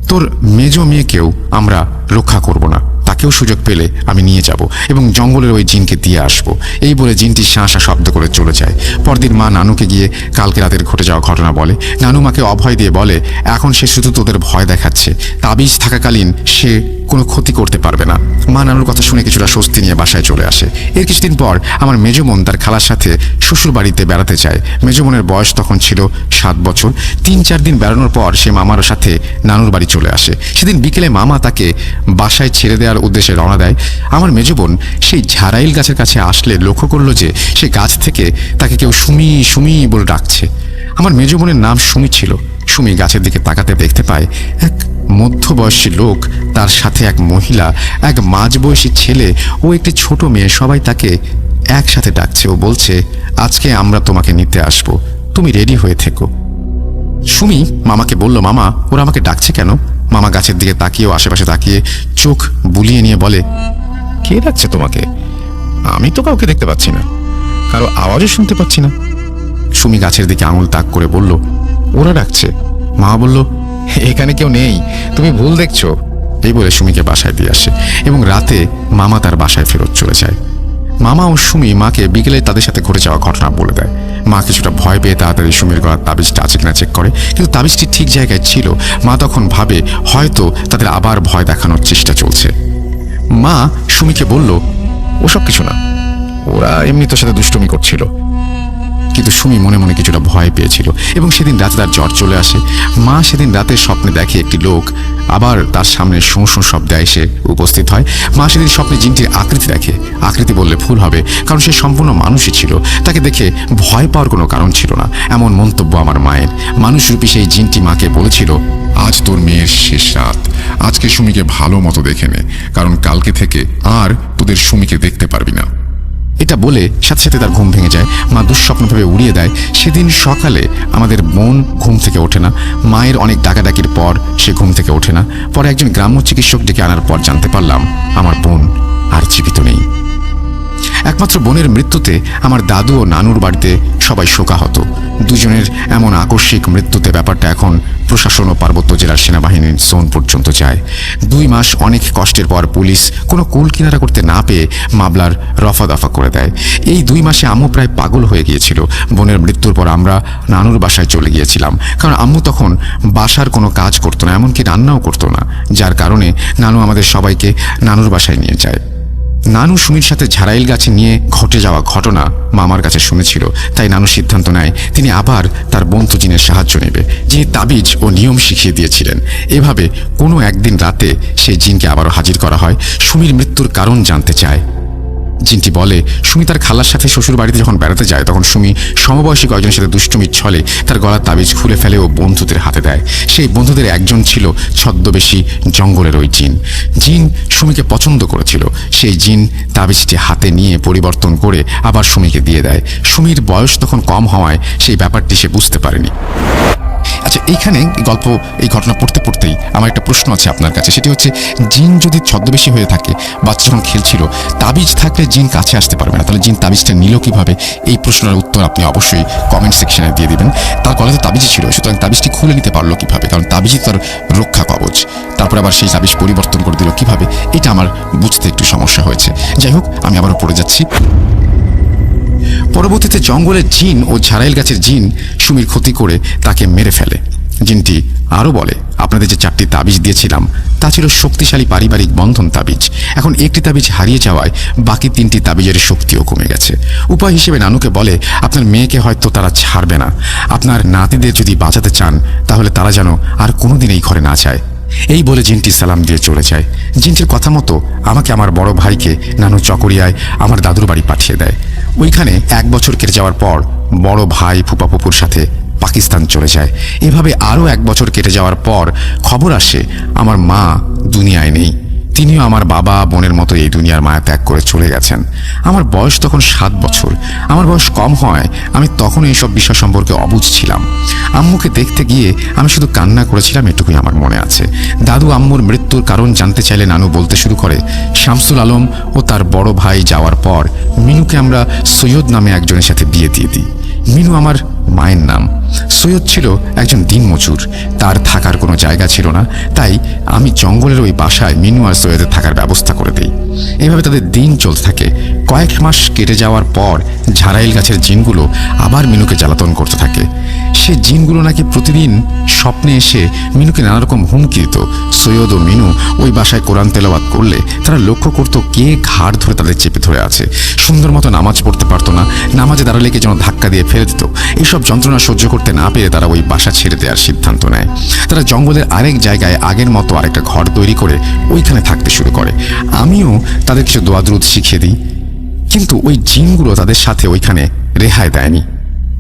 তোর মেজ মেয়েকেও আমরা রক্ষা করব না, তাকেও সুযোগ পেলে আমি নিয়ে যাব এবং জঙ্গলের ওই জিনকে দিয়ে আসব। এই বলে জিনটি শাঁ শাঁ শব্দ করে চলে যায়। পরদিন মা নানুকে গিয়ে কালকে রাতের ঘটে যাওয়া ঘটনা বলে। নানু মাকে অভয় দিয়ে বলে, এখন সে শুধু তোদের ভয় দেখাচ্ছে, তাবিজ থাকাকালীন সে কোনো ক্ষতি করতে পারবে না। মা নানুর কথা শুনে কিছুটা স্বস্তি নিয়ে বাসায় চলে আসে। এর কিছুদিন পর আমার মেজ বোন তার খালার সাথে শ্বশুর বাড়িতে বেড়াতে যায়। মেজ বোনের বয়স তখন ছিল 7 বছর। 3-4 দিন বেড়ানোর পর সে মামার সাথে নানুর বাড়ি চলে আসে। সেদিন বিকেলে মামা তাকে বাসায় ছেড়ে দেওয়ার উদ্দেশ্যে রওনা দেয়। আমার মেজ বোন সেই ঝাড়াইল গাছের কাছে আসলে লক্ষ্য করলো যে সে গাছ থেকে তাকে কেউ সুমি সুমি বলে ডাকছে। আমার মেজ বোনের নাম সুমি ছিল। সুমি গাছের দিকে তাকাতে দেখতে পায় এক মধ্যবয়সী লোক, তার সাথে এক মহিলা, এক মাঝবয়সী ছেলে ও একটি ছোট মেয়ে, সবাই তাকে একসাথে ডাকছে ও বলছে, আজকে আমরা তোমাকে নিতে আসব, তুমি রেডি হয়ে থেকো। সুমি মামাকে বলল, মামা ওরা আমাকে ডাকছে কেন? মামা গাছের দিকে তাকিয়ে ও আশেপাশে তাকিয়ে চোখ বুলিয়ে নিয়ে বলে, কে ডাকছে তোমাকে? আমি তো কাউকে দেখতে পাচ্ছি না, কারো আওয়াজও শুনতে পাচ্ছি না। সুমি গাছের দিকে আঙুল তাক করে বলল, ওরা ডাকছে। মামা বলল, এখানে কেউ নেই, তুমি ভুল দেখছো। এই বলে সুমিকে বাসায় দিয়ে আসে এবং রাতে মামা তার বাসায় ফেরত চলে যায়। মামা ও সুমি মাকে বিকেলে তাদের সাথে ঘটে যাওয়া ঘটনা বলে দেয়। মা কিছুটা ভয় পেয়ে তাড়াতাড়ি সুমির গলার তাবিজটা আছে কিনা চেক করে, কিন্তু তাবিজটি ঠিক জায়গায় ছিল। মা তখন ভাবে হয়তো তাদের আবার ভয় দেখানোর চেষ্টা চলছে। মা সুমিকে বলল, ওসব কিছু না, ওরা এমনি তোর সাথে দুষ্টুমি করছিল। কিন্তু সুমি মনে মনে কিছুটা ভয় পেয়েছিল এবং সেদিন রাতে তার জ্বর চলে আসে। মা সেদিন রাতে স্বপ্নে দেখে একটি লোক আবার তার সামনে শোঁ শোঁ শব্দে এসে উপস্থিত হয়। মা সেদিন স্বপ্নে জিনটির আকৃতি দেখে। আকৃতি বললে ভুল হবে, কারণ সে সম্পূর্ণ মানুষই ছিল। তাকে দেখে ভয় পাওয়ার কোনো কারণ ছিল না, এমন মন্তব্য আমার মায়ের। মানুষরূপী সেই জিনটি মাকে বলেছিল, আজ তোর মেয়ের শেষ রাত, আজকে সুমিকে ভালো মতো দেখে নে, কারণ কালকে থেকে আর তোদের সুমিকে দেখতে পারবি না। এটা বলে সাথে সাথে তার ঘুম ভেঙে যায়। মা দুঃস্বপ্ন ভেবে উড়িয়ে দেয়। সেদিন সকালে আমাদের বোন ঘুম থেকে ওঠে না। মায়ের অনেক ডাকাডাকির পর সে ঘুম থেকে ওঠে না। পরে একজন গ্রাম্য চিকিৎসক ডেকে আনার পর জানতে পারলাম আমার বোন আর জীবিত নেই। একমাত্র বোনের মৃত্যুতে আমার দাদু ও নানুর বাড়িতে সবাই শোকাহত। দুজনের এমন আকস্মিক মৃত্যুতে ব্যাপারটা এখন প্রশাসন ও পার্বত্য জেলার সেনাবাহিনীর জোন পর্যন্ত যায়। 2 মাস অনেক কষ্টের পর পুলিশ কোনো কুল কিনারা করতে না পেয়ে মামলার রফা দফা করে দেয়। এই 2 মাসে আম্মু প্রায় পাগল হয়ে গিয়েছিল। বোনের মৃত্যুর পর আমরা নানুর বাসায় চলে গিয়েছিলাম, কারণ আম্মু তখন বাসার কোনো কাজ করতো না, এমনকি রান্নাও করতো না, যার কারণে নানু আমাদের সবাইকে নানুর বাসায় নিয়ে যায়। নানু সুমির সাথে ঝাড়াইল গাছে নিয়ে ঘটে যাওয়া ঘটনা মামার কাছে শুনেছিল, তাই নানু সিদ্ধান্ত নেয় তিনি আবার তার বন্ধু জিনের সাহায্য নেবে, যিনি তাবিজ ও নিয়ম শিখিয়ে দিয়েছিলেন। এভাবে কোনো একদিন রাতে সেই জিনকে আবারও হাজির করা হয়। সুমির মৃত্যুর কারণ জানতে চায়। জিনটি বলে, সুমি তার খালার সাথে শ্বশুর বাড়িতে যখন বেড়াতে যায় তখন সুমি সমবয়সী কয়েকজনের সাথে দুষ্টুমির ছলে তার গলার তাবিজ খুলে ফেলে ও বন্ধুদের হাতে দেয়। সেই বন্ধুদের একজন ছিল ছদ্মবেশী জঙ্গলের ওই জিন। জিন সুমিকে পছন্দ করেছিল। সেই জিন তাবিজটি হাতে নিয়ে পরিবর্তন করে আবার সুমিকে দিয়ে দেয়। সুমির বয়স তখন কম হওয়ায় সেই ব্যাপারটি সে বুঝতে পারেনি। আচ্ছা, এইখানে গল্প এই ঘটনা পড়তে পড়তেই আমার একটা প্রশ্ন আছে আপনার কাছে। সেটি হচ্ছে, জিন যদি ছদ্মবেশী হয়ে থাকে, বাচ্চা যখন খেলছিল, তাবিজ থাকলে জিন কাছে আসতে পারবে না, তাহলে জিন তাবিজটা নিল কিভাবে? এই প্রশ্নের উত্তর আপনি অবশ্যই কমেন্ট সেকশনে দিয়ে দিবেন। তার গলায় তো তাবিজই ছিল, সুতরাং তাবিজটি খুলে নিতে পারলো কিভাবে? কারণ তাবিজই তার রক্ষা কবচ। তারপরে আবার সেই তাবিজ পরিবর্তন করে দিল কিভাবে? এটা আমার বুঝতে একটু সমস্যা হয়েছে। যাই হোক, আমি আবারও পড়ে যাচ্ছি। পরবর্তীতে জঙ্গলের জিন ও ঝাড়াইল গাছের জিন সুমির ক্ষতি করে তাকে মেরে ফেলে। জিনটি আরও বলে, আপনাদের যে 4টি তাবিজ দিয়েছিলাম তা ছিল শক্তিশালী পারিবারিক বন্ধন তাবিজ। এখন একটি তাবিজ হারিয়ে যাওয়ায় বাকি 3টি তাবিজের শক্তিও কমে গেছে। উপায় হিসেবে নানুকে বলে, আপনার মেয়েকে হয়তো তারা ছাড়বে না। আপনার নাতিদের যদি বাঁচাতে চান তাহলে তারা যেন আর কোনোদিন এই ঘরে না যায়। এই বলে জিনটি সালাম দিয়ে চলে যায়। জিনটির কথা মতো আমাকে আমার বড় ভাইকে নানু চকরিয়ায় আমার দাদুর বাড়ি পাঠিয়ে দেয়। ওইখানে 1 বছর কেটে যাওয়ার পর বড় ভাই ফুপা ফুপুর সাথে পাকিস্তান চলে যায়। এভাবে আরও 1 বছর কেটে যাওয়ার পর খবর আসে আমার মা দুনিয়ায় নেই। তিনিও আমার বাবা বোনের মতো এই দুনিয়ার মায়া ত্যাগ করে চলে গেছেন। আমার বয়স তখন 7 বছর। আমার বয়স কম হয় আমি তখন এইসব বিষয় সম্পর্কে অবুঝ ছিলাম। আম্মুকে দেখতে গিয়ে আমি শুধু কান্না করেছিলাম, এটুকুই আমার মনে আছে। দাদু আম্মুর মৃত্যুর কারণ জানতে চাইলে নানু বলতে শুরু করে, শামসুল আলম ও তার বড় ভাই যাওয়ার পর মিনুকে আমরা সৈয়দ নামে একজনের সাথে বিয়ে দিয়ে দিই। মিনু আমার মায়ের নাম। সৈয়দ ছিল একজন দিনমজুর, তার থাকার কোনো জায়গা ছিল না, তাই আমি জঙ্গলের ওই বাসায় মিনু আর সৈয়দের থাকার ব্যবস্থা করে দিই। এভাবে তাদের দিন চলতে থাকে। কয়েক মাস কেটে যাওয়ার পর ঝাড়াইল গাছের জিনগুলো আবার মিনুকে জ্বালাতন করতে থাকে। সে জিনগুলো নাকি প্রতিদিন স্বপ্নে এসে মিনুকে নানা রকম হুমকি দিত। সৈয়দ ও মিনু ওই বাসায় কোরআন তেলাওয়াত করলে তারা লক্ষ্য করতো কে ঘাড় ধরে তাদের চেপে ধরে আছে। সুন্দর মতো নামাজ পড়তে পারতো না, নামাজে দাঁড়ালে কে যেন ধাক্কা দিয়ে ফেলে দিত। এইসব যন্ত্রণা সহ্য করতে না পেরে তারা ওই বাসা ছেড়ে দেওয়ার সিদ্ধান্ত নেয়। তারা জঙ্গলের আরেক জায়গায় আগের মতো আরেকটা ঘর তৈরি করে ওইখানে থাকতে শুরু করে। আমিও তাদের কিছু দোয়া দুরুদ শিখিয়ে দিই, কিন্তু ওই জিনগুলো তাদের সাথে ওইখানে রেহাই দেয়নি।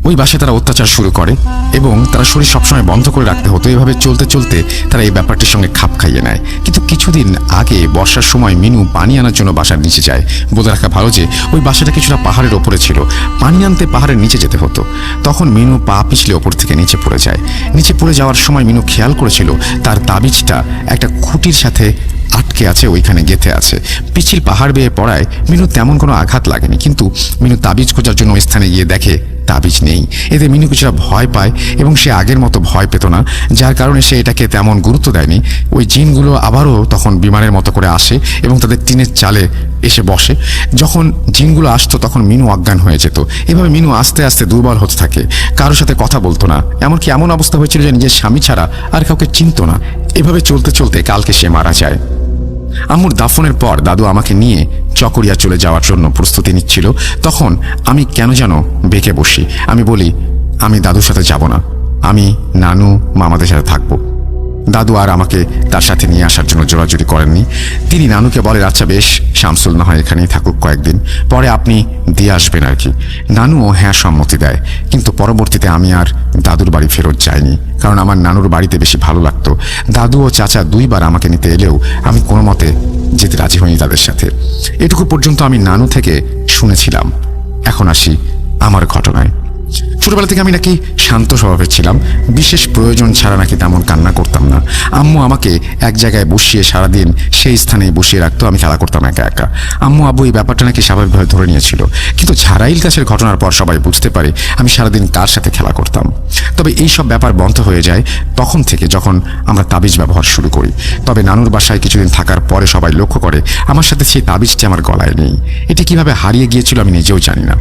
ওই বাসায় তারা অত্যাচার শুরু করে এবং তারা শরীর সবসময় বন্ধ করে রাখতে হতো। এভাবে চলতে চলতে তারা এই ব্যাপারটির সঙ্গে খাপ খাইয়ে নেয়। কিন্তু কিছুদিন আগে বর্ষার সময় মিনু পানি আনার জন্য বাসার নিচে যায়। বলে রাখা ভালো যে ওই বাসাটা কিছুটা পাহাড়ের ওপরে ছিল, পানি আনতে পাহাড়ের নিচে যেতে হতো। তখন মিনু পা পিছলে ওপর থেকে নিচে পড়ে যায়। নিচে পড়ে যাওয়ার সময় মিনু খেয়াল করেছিল তার তাবিজটা একটা খুঁটির সাথে আটকে আছে, ওইখানে গেঁথে আছে। পিছিল পাহাড় বেয়ে পড়ায় মিনু তেমন কোনো আঘাত লাগেনি, কিন্তু মিনু তাবিজ খোঁজার জন্য ওই স্থানে গিয়ে দেখে তাবিজ নেই। এতে মিনু কিছুটা ভয় পায় এবং সে আগের মতো ভয় পেত না, যার কারণে সে এটাকে তেমন গুরুত্ব দেয়নি। ওই জিনগুলো আবারও তখন বিমানের মতো করে আসে এবং তাদের টিনের চালে এসে বসে। যখন জিনগুলো আসতো তখন মিনু অজ্ঞান হয়ে যেত। এভাবে মিনু আস্তে আস্তে দুর্বল হতে থাকে, কারোর সাথে কথা বলতো না, এমনকি এমন অবস্থা হয়েছিল যে নিজের স্বামী ছাড়া আর কাউকে চিনতো না। এভাবে চলতে চলতে কালকে সে মারা যায়। আম্মুর দাফনের পর দাদু আমাকে নিয়ে চকরিয়া চলে যাওয়ার জন্য প্রস্তুতি নিচ্ছিল। তখন আমি কেন যেন বেঁকে বসি। আমি বলি, আমি দাদুর সাথে যাব না, আমি নানু মামাদের সাথে থাকবো। দাদু আর আমাকে তার সাথে নিয়ে আসার জন্য জোরাজুরি করেননি। তিনি নানুকে বলেন, আচ্ছা বেশ, শামসুল না হয় এখানেই থাকুক কয়েকদিন, পরে আপনি দিয়ে আসবেন আর কি। নানুও হ্যাঁ সম্মতি দেয়। কিন্তু পরবর্তীতে আমি আর দাদুর বাড়ি ফেরত যাইনি, কারণ আমার নানুর বাড়িতে বেশি ভালো লাগতো। দাদু ও চাচা 2 বার আমাকে নিতে এলেও আমি কোনো মতে যেতে রাজি হইনি তাদের সাথে। এটুকু পর্যন্ত আমি নানু থেকে শুনেছিলাম। এখন আসি আমার ঘটনায়। ছোটবেলা থেকে আমি নাকি শান্ত স্বভাবের ছিলাম, বিশেষ প্রয়োজন ছাড়া নাকি তেমন কান্না করতাম না। আম্মু আমাকে এক জায়গায় বসিয়ে সারাদিন সেই স্থানেই বসিয়ে রাখতো, আমি খেলা করতাম একা একা। আম্মু আব্বু এই ব্যাপারটা নাকি স্বাভাবিকভাবে ধরে নিয়েছিল। কিন্তু ঝাড়াইল গাছের ঘটনার পর সবাই বুঝতে পারে আমি সারাদিন কার সাথে খেলা করতাম। তবে এই সব ব্যাপার বন্ধ হয়ে যায় তখন থেকে, যখন আমরা তাবিজ ব্যবহার শুরু করি। তবে নানুর বাসায় কিছুদিন থাকার পরে সবাই লক্ষ্য করে আমার সাথে সেই তাবিজটি আমার গলায় নেই। এটি কিভাবে হারিয়ে গিয়েছিল আমি নিজেও জানি না।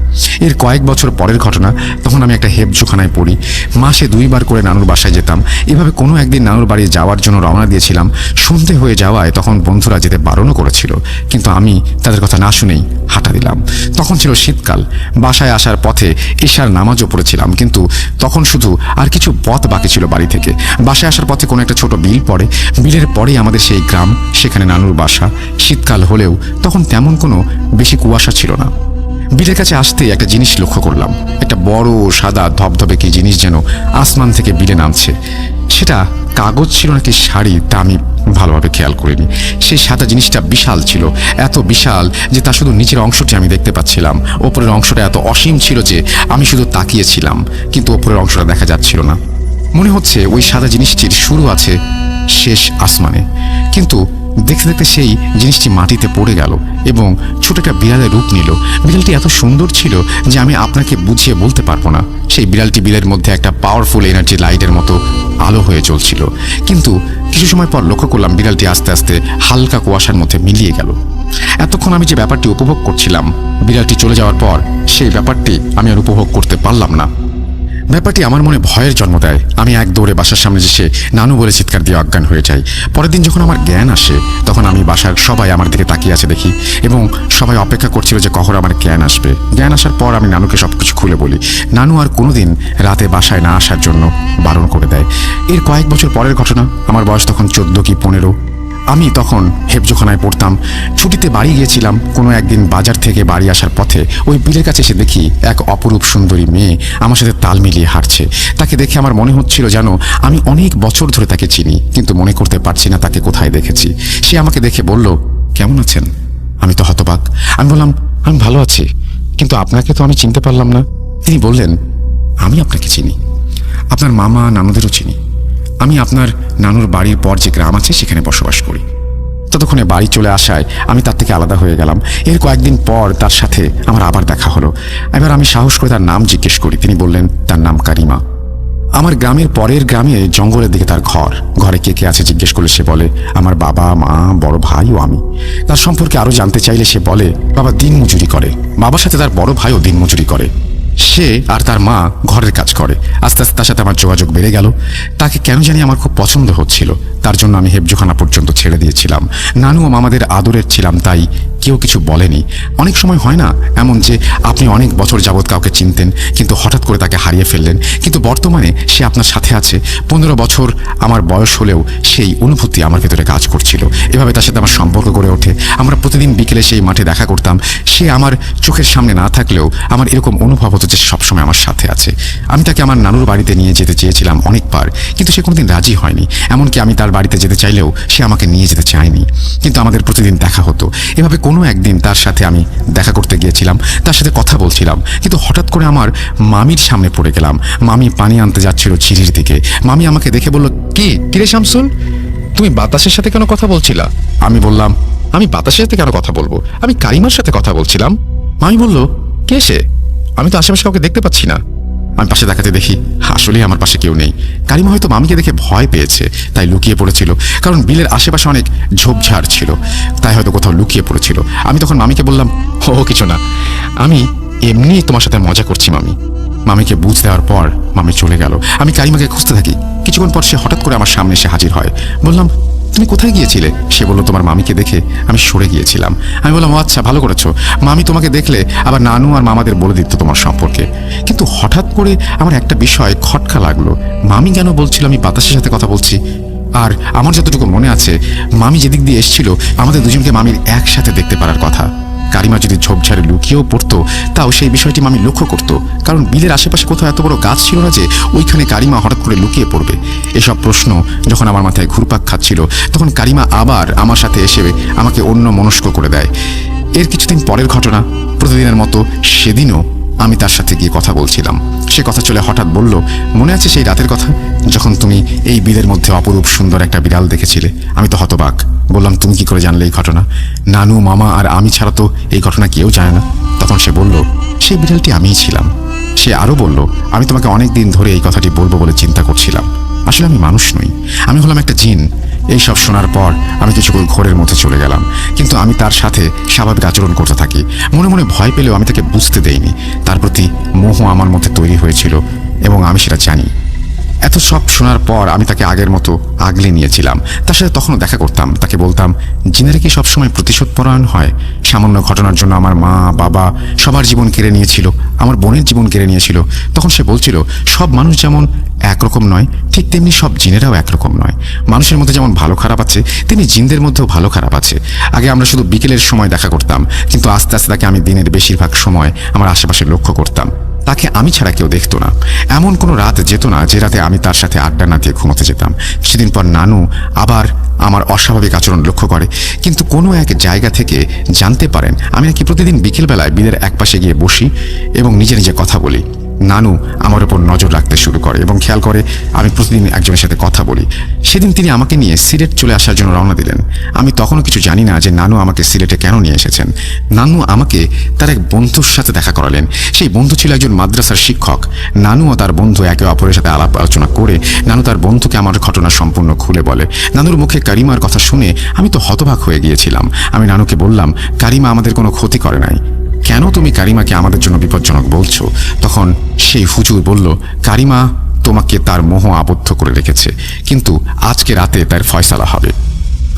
এর কয়েক বছর পরের ঘটনা, তখন আমি একটা হেফজোখানায় পড়ি। মাসে 2 বার করে নানুর বাসায় যেতাম। এভাবে কোনো একদিন নানুর বাড়ি যাওয়ার জন্য রওনা দিয়েছিলাম। সন্ধে হয়ে যাওয়ায় তখন বন্ধুরা যেতে বারণও করেছিল, কিন্তু আমি তাদের কথা না শুনেই হাঁটা দিলাম। তখন ছিল শীতকাল। বাসায় আসার পথে এশার নামাজও পড়েছিলাম, কিন্তু তখন শুধু আর কিছু পথ বাকি ছিল বাড়ি থেকে। বাসায় আসার পথে কোনো একটা ছোট বিল পড়ে। বিলের পরেই আমাদের সেই গ্রাম, সেখানে নানুর বাসা। শীতকাল হলেও তখন তেমন কোনো বেশি কুয়াশা ছিল না। বিলের কাছে আসতেই একটা জিনিস লক্ষ্য করলাম। একটা বড় সাদা ধবধবে কি জিনিস যেন আসমান থেকে বিলে নামছে। সেটা কাগজ ছিল নাকি শাড়ি তা আমি ভালোভাবে খেয়াল করিনি। সেই সাদা জিনিসটা বিশাল ছিল, এত বিশাল যে তা শুধু নিচের অংশটি আমি দেখতে পাচ্ছিলাম। ওপরের অংশটা এত অসীম ছিল যে আমি শুধু তাকিয়েছিলাম, কিন্তু ওপরের অংশটা দেখা যাচ্ছিল না। মনে হচ্ছে ওই সাদা জিনিসটির শুরু আছে শেষ আসমানে। কিন্তু দেখতে দেখতে সেই জিনিসটি মাটিতে পড়ে গেল এবং ছোট একটা বিড়ালের রূপ নিল। বিড়ালটি এত সুন্দর ছিল যে আমি আপনাকে বুঝিয়ে বলতে পারবো না। সেই বিড়ালটি বিলের মধ্যে একটা পাওয়ারফুল এনার্জি লাইটের মতো আলো হয়ে চলছিল। কিন্তু কিছু সময় পর লক্ষ্য করলাম বিড়ালটি আস্তে আস্তে হালকা কুয়াশার মধ্যে মিলিয়ে গেল। এতক্ষণ আমি যে ব্যাপারটি উপভোগ করছিলাম, বিড়ালটি চলে যাওয়ার পর সেই ব্যাপারটি আমি আর উপভোগ করতে পারলাম না। ব্যাপারটি আমার মনে ভয়ের জন্ম দেয়। আমি এক দৌড়ে বাসার সামনে এসে নানু বলে চিৎকার দিয়ে অজ্ঞান হয়ে যাই। পরের দিন যখন আমার জ্ঞান আসে তখন আমি বাসার সবাই আমার দিকে তাকিয়ে আছে দেখি, এবং সবাই অপেক্ষা করছিল যে কখন আমার জ্ঞান আসবে। জ্ঞান আসার পর আমি নানুকে সবকিছু খুলে বলি। নানু আর কোনোদিন রাতে বাসায় না আসার জন্য বারণ করে দেয়। এর কয়েক বছর পরের ঘটনা। আমার বয়স তখন 14 কি 15। আমি তখন হেফজোখানায় পড়তাম। ছুটিতে বাড়ি গিয়েছিলাম। কোনো একদিন বাজার থেকে বাড়ি আসার পথে ওই বিলের কাছে এসে দেখি এক অপরূপ সুন্দরী মেয়ে আমার সাথে তাল মিলিয়ে হাঁটছে। তাকে দেখে আমার মনে হচ্ছিল যেন আমি অনেক বছর ধরে তাকে চিনি, কিন্তু মনে করতে পারছি না তাকে কোথায় দেখেছি। সে আমাকে দেখে বলল, কেমন আছেন? আমি তো হতবাক। আমি বললাম, আমি ভালো আছি, কিন্তু আপনাকে তো আমি চিনতে পারলাম না। তিনি বললেন, আমি আপনাকে চিনি, আপনার মামা নানুদেরও চিনি। আমি আপনার নানুর বাড়ির পর যে গ্রাম আছে সেখানে বসবাস করি। ততক্ষণে বাড়ি চলে আসায় আমি তার থেকে আলাদা হয়ে গেলাম। এর কয়েকদিন পর তার সাথে আমার আবার দেখা হলো। এবার আমি সাহস করে তার নাম জিজ্ঞেস করি। তিনি বললেন তার নাম কারিমা। আমার গ্রামের পরের গ্রামে জঙ্গলের দিকে তার ঘর। ঘরে কে কে আছে জিজ্ঞেস করলে সে বলে, আমার বাবা, মা, বড় ভাই ও আমি। তার সম্পর্কে আরো জানতে চাইলে সে বলে, বাবা দিনমজুরি করে, বাবার সাথে তার বড় ভাইও দিনমজুরি করে। সে আর তার মা ঘরের কাজ করে। আস্তে আস্তে তার সাথে আমার যোগাযোগ বেড়ে গেল। তাকে কেন জানি আমার খুব পছন্দ হচ্ছিল। তার জন্য আমি হেফজোখানা পর্যন্ত ছেড়ে দিয়েছিলাম। নানু ও মামাদের আদরের ছিলাম, তাই কেউ কিছু বলেনি। অনেক সময় হয় না এমন যে আপনি অনেক বছর যাবৎ কাউকে চিনতেন, কিন্তু হঠাৎ করে তাকে হারিয়ে ফেললেন, কিন্তু বর্তমানে সে আপনার সাথে আছে। 15 বছর আমার বয়স হলেও সেই অনুভূতি আমার ভেতরে কাজ করছিল। এভাবে তার সাথে আমার সম্পর্ক গড়ে ওঠে। আমরা প্রতিদিন বিকেলে সেই মাঠে দেখা করতাম। সে আমার চোখের সামনে না থাকলেও আমার এরকম অনুভব হতো যে সবসময় আমার সাথে আছে। আমি তাকে আমার নানুর বাড়িতে নিয়ে যেতে চেয়েছিলাম অনেকবার, কিন্তু সে কোনোদিন রাজি হয়নি। এমনকি আমি তার বাড়িতে যেতে চাইলেও সে আমাকে নিয়ে যেতে চায়নি। কিন্তু আমাদের প্রতিদিন দেখা হতো। এভাবে কোনো একদিন তার সাথে আমি দেখা করতে গিয়েছিলাম, তার সাথে কথা বলছিলাম, কিন্তু হঠাৎ করে আমার মামির সামনে পড়ে গেলাম। মামি পানি আনতে যাচ্ছিল চিরির দিকে। মামি আমাকে দেখে বলল, কিরে শামসুল, তুমি বাতাসের সাথে কেন কথা বলছিলা? আমি বললাম, আমি বাতাসের সাথে কেন কথা বলবো, আমি কারিমার সাথে কথা বলছিলাম। মামি বলল, কে সে? আমি তো আশেপাশে কাউকে দেখতে পাচ্ছি না। আমি পাশে দেখাতে দেখি আসলেই আমার পাশে কেউ নেই। কারিমা হয়তো মামিকে দেখে ভয় পেয়েছে, তাই লুকিয়ে পড়েছিল। কারণ বিলের আশেপাশে অনেক ঝোপঝাড় ছিল, তাই হয়তো কোথাও লুকিয়ে পড়েছিল। আমি তখন মামিকে বললাম, ও কিছু না, আমি এমনি তোমার সাথে মজা করছি মামি। মামিকে বুঝ দেওয়ার পর মামি চলে গেল। আমি কারিমাকে খুঁজতে থাকি। কিছুক্ষণ পর সে হঠাৎ করে আমার সামনে এসে হাজির হয়। বললাম, তুমি কোথায় গিয়েছিলে? সে বলল, তোমার মামিকে দেখে আমি সরে গিয়েছিলাম। আমি বললাম, ও আচ্ছা, ভালো করেছো। মামি তোমাকে দেখলে আবার নানু আর মামাদের বলে দিত তোমার সম্পর্কে। কিন্তু হঠাৎ করে আমার একটা বিষয় খটকা লাগলো। মামি কেন বলছিল আমি বাতাসের সাথে কথা বলছি? আর আমার যতটুকু মনে আছে, মামি যেদিক দিয়ে এসেছিল আমাদের দুজনকে মামির একসাথে দেখতে পারার কথা। কারিমা যদি ঝোপঝাড়ে লুকিয়েও পড়তো, তাও সেই বিষয়টি মামি লক্ষ্য করত, কারণ বিলের আশেপাশে কোথাও এত বড় গাছ ছিল না যে ওইখানে কারিমা হঠাৎ করে লুকিয়ে পড়বে। এসব প্রশ্ন যখন আমার মাথায় ঘুরপাক খাচ্ছিল, তখন কারিমা আবার আমার সাথে এসে আমাকে অন্য মনস্ক করে দেয়। এর কিছুদিন পরের ঘটনা। প্রতিদিনের মতো সেদিনও আমি তার সাথে গিয়ে কথা বলছিলাম। সে কথা চলে হঠাৎ বলল, মনে আছে সেই রাতের কথা যখন তুমি এই বিলের মধ্যে অপরূপ সুন্দর একটা বিড়াল দেখেছিলে? আমি তো হতবাক। বললাম, তুমি কি করে জানলে এই ঘটনা? নানু, মামা আর আমি ছাড়া তো এই ঘটনা কেউ জানে না। তখন সে বলল, সেই বিড়ালটি আমিই ছিলাম। সে আরো বলল, আমি তোমাকে অনেক দিন ধরে এই কথাটি বলবো বলে চিন্তা করছিলাম। আসলে আমি মানুষ নই, আমি হলাম একটা জিন। এই সব শোনার পর আমি কিছুক্ষণ ঘোরের মধ্যে চলে গেলাম, কিন্তু আমি তার সাথে স্বাভাবিক আচরণ করতে থাকি। মনে মনে ভয় পেলেও আমি তাকে বুঝতে দেইনি। তার প্রতি মোহ আমার মধ্যে তৈরি হয়েছিল এবং আমি সেটা জানি। এত সব শোনার পর আমি তাকে আগের মতো আগলে নিয়েছিলাম। তার সাথে তখনও দেখা করতাম। তাকে বলতাম, জিনেরা কি সবসময় প্রতিশোধ পরায়ণ হয়? সামান্য ঘটনার জন্য আমার মা, বাবা সবার জীবন কেড়ে নিয়েছিল, আমার বোনের জীবন কেড়ে নিয়েছিল। তখন সে বলছিল, সব মানুষ যেমন একরকম নয়, ঠিক তেমনি সব জিনেরাও একরকম নয়। মানুষের মধ্যে যেমন ভালো খারাপ আছে, তেমনি জিনদের মধ্যেও ভালো খারাপ আছে। আগে আমরা শুধু বিকেলের সময় দেখা করতাম, কিন্তু আস্তে আস্তে তাকে আমি দিনের বেশিরভাগ সময় আমার আশেপাশে লক্ষ্য করতাম। তাকে আমি ছাড়া কেউ দেখতো না। এমন কোনো রাত যেত না যে রাতে আমি তার সাথে আড্ডা না দিয়ে ঘুমোতে যেতাম। সেদিন পর নানু আবার আমার অস্বাভাবিক আচরণ লক্ষ্য করে, কিন্তু কোনো এক জায়গা থেকে জানতে পারেন আমি নাকি প্রতিদিন বিকেলবেলায় বিলের একপাশে গিয়ে বসি এবং নিজে নিজে কথা বলি। নানু আমার উপর নজর রাখতে শুরু করে এবং খেয়াল করে আমি প্রতিদিন একজনের সাথে কথা বলি। সেদিন তিনি আমাকে নিয়ে সিলেট চলে আসার জন্য রওনা দিলেন। আমি তখনও কিছু জানি না যে নানু আমাকে সিলেটে কেন নিয়ে এসেছেন। নানু আমাকে তার এক বন্ধুর সাথে দেখা করালেন। সেই বন্ধু ছিল একজন মাদ্রাসার শিক্ষক। নানু ও তার বন্ধু একে অপরের সাথে আলাপ আলোচনা করে নানু তার বন্ধুকে আমার ঘটনা সম্পূর্ণ খুলে বলে। নানুর মুখে কারিমার কথা শুনে আমি তো হতবাক হয়ে গিয়েছিলাম। আমি নানুকে বললাম, কারিমা আমাদের কোনো ক্ষতি করে নাই, কেন তুমি কারিমাকে আমাদের জন্য বিপজ্জনক বলছো? তখন সেই হুজুর বলল, কারিমা তোমাকে তার মোহ আবদ্ধ করে রেখেছে, কিন্তু আজকে রাতে তার ফয়সালা হবে।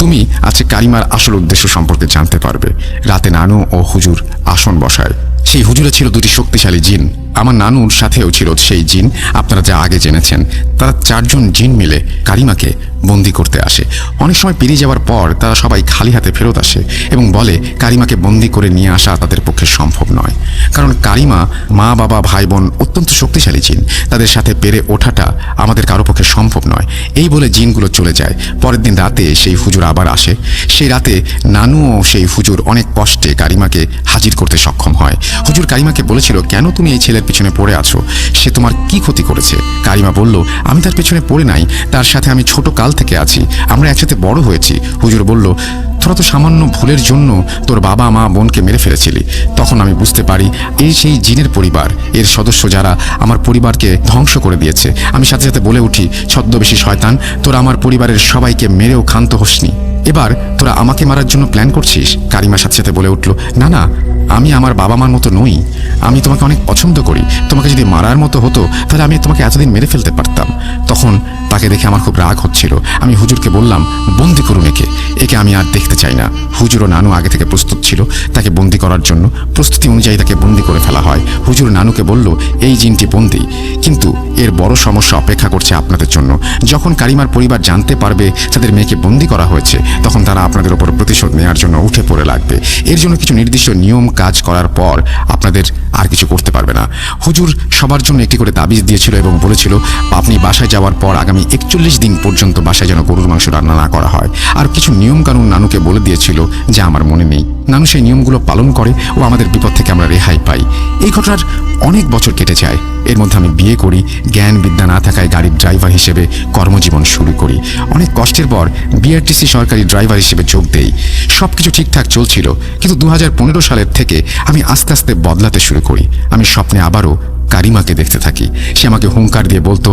তুমি আজকে কারিমার আসল উদ্দেশ্য সম্পর্কে জানতে পারবে। রাতে নানু ও হুজুর আসন বসায়। সেই হুজুরে ছিল দুটি শক্তিশালী জিন। আমার নানুর সাথেও ছিল সেই জিন আপনারা যা আগে জেনেছেন। তারা 4 জন জিন মিলে কারিমাকে বন্দি করতে আসে। অনেক সময় পেরিয়ে যাওয়ার পর তারা সবাই খালি হাতে ফেরত আসে এবং বলে কারিমাকে বন্দি করে নিয়ে আসা তাদের পক্ষে সম্ভব নয়, কারণ কারিমা মা বাবা ভাই বোন অত্যন্ত শক্তিশালী জিন, তাদের সাথে পেরে ওঠাটা আমাদের কারো পক্ষে সম্ভব নয়। এই বলে জিনগুলো চলে যায়। পরের দিন রাতে সেই হুজুর আবার আসে। সেই রাতে নানু ও সেই হুজুর অনেক কষ্টে কারিমাকে হাজির করতে সক্ষম হয়। হুজুর কারিমাকে বলেছিল, কেন তুমি এই ছেলের পিছনে পড়ে আছো? সে তোমার কি ক্ষতি করেছে? কারিমা বলল, আমি তার পেছনে পড়ে নাই, তার সাথে আমি ছোট কাল থেকে আছি, আমরা একসাথে বড় হয়েছি। হুজুর বলল, তোরা তো সামান্য ভুলের জন্য তোর বাবা মা বোনকে মেরে ফেলেছিলি। তখন আমি বুঝতে পারি এই সেই জিনের পরিবার, এর সদস্য যারা আমার পরিবারকে ধ্বংস করে দিয়েছে। আমি সাথে সাথে বলে উঠি, ছদ্মবেশী শয়তান, তোরা আমার পরিবারের সবাইকে মেরেও ক্ষান্ত হোসনি, এবার তোরা আমাকে মারার জন্য প্ল্যান করছিস? কারিমার সাথে সাথে বলে উঠল, না না, আমি আমার বাবা মার মতো নই, আমি তোমাকে অনেক পছন্দ করি। তোমাকে যদি মারার মতো হতো তাহলে আমি তোমাকে এতদিন মেরে ফেলতে পারতাম। তখন তাকে দেখে আমার খুব রাগ হচ্ছিল। আমি হুজুরকে বললাম, বন্দি করুন একে, একে আমি আর দেখতে চাই না। হুজুর ও নানু আগে থেকে প্রস্তুত ছিল তাকে বন্দি করার জন্য। প্রস্তুতি অনুযায়ী তাকে বন্দি করে ফেলা হয়। হুজুর নানুকে বলল, এই জিনটি বন্দি, কিন্তু এর বড় সমস্যা অপেক্ষা করছে আপনাদের জন্য। যখন কারিমার পরিবার জানতে পারবে তাদের মেয়েকে বন্দি করা হয়েছে, তখন তারা আপনাদের উপর প্রতিশোধ নেওয়ার জন্য উঠে পড়ে লাগবে। এর জন্য কিছু নির্দিষ্ট নিয়ম কাজ করার পর আপনাদের আর কিছু করতে পারবে না। হুজুর সবার জন্য একটি করে তাবিজ দিয়েছিল এবং বলেছিল, আপনি বাসায় যাওয়ার পর আগামী 41 দিন পর্যন্ত বাসায় যেন গরুর মাংস রান্না না করা হয়। আর কিছু নিয়ম কানুন নানুকে বলে দিয়েছিল যা আমার মনে নেই। নানু সেই নিয়মগুলো পালন করে ও আমাদের বিপদ থেকে আমরা রেহাই পাই। এই ঘটনার অনেক বছর কেটে যায়। এর মধ্যে আমি বিয়ে করি, জ্ঞান বিদ্যা না থাকায় গাড়ির ড্রাইভার হিসেবে কর্মজীবন শুরু করি। অনেক কষ্টের পর বিআরটিসি সরকারি ড্রাইভার হিসেবে যোগ দেই। সব কিছু ঠিকঠাক চলছিল, কিন্তু 2015 সালের থেকে আমি আস্তে আস্তে বদলাতে শুরু করি। আমি স্বপ্নে আবারও কারিমাকে দেখতে থাকি। সে আমাকে হুঙ্কার দিয়ে বলতো,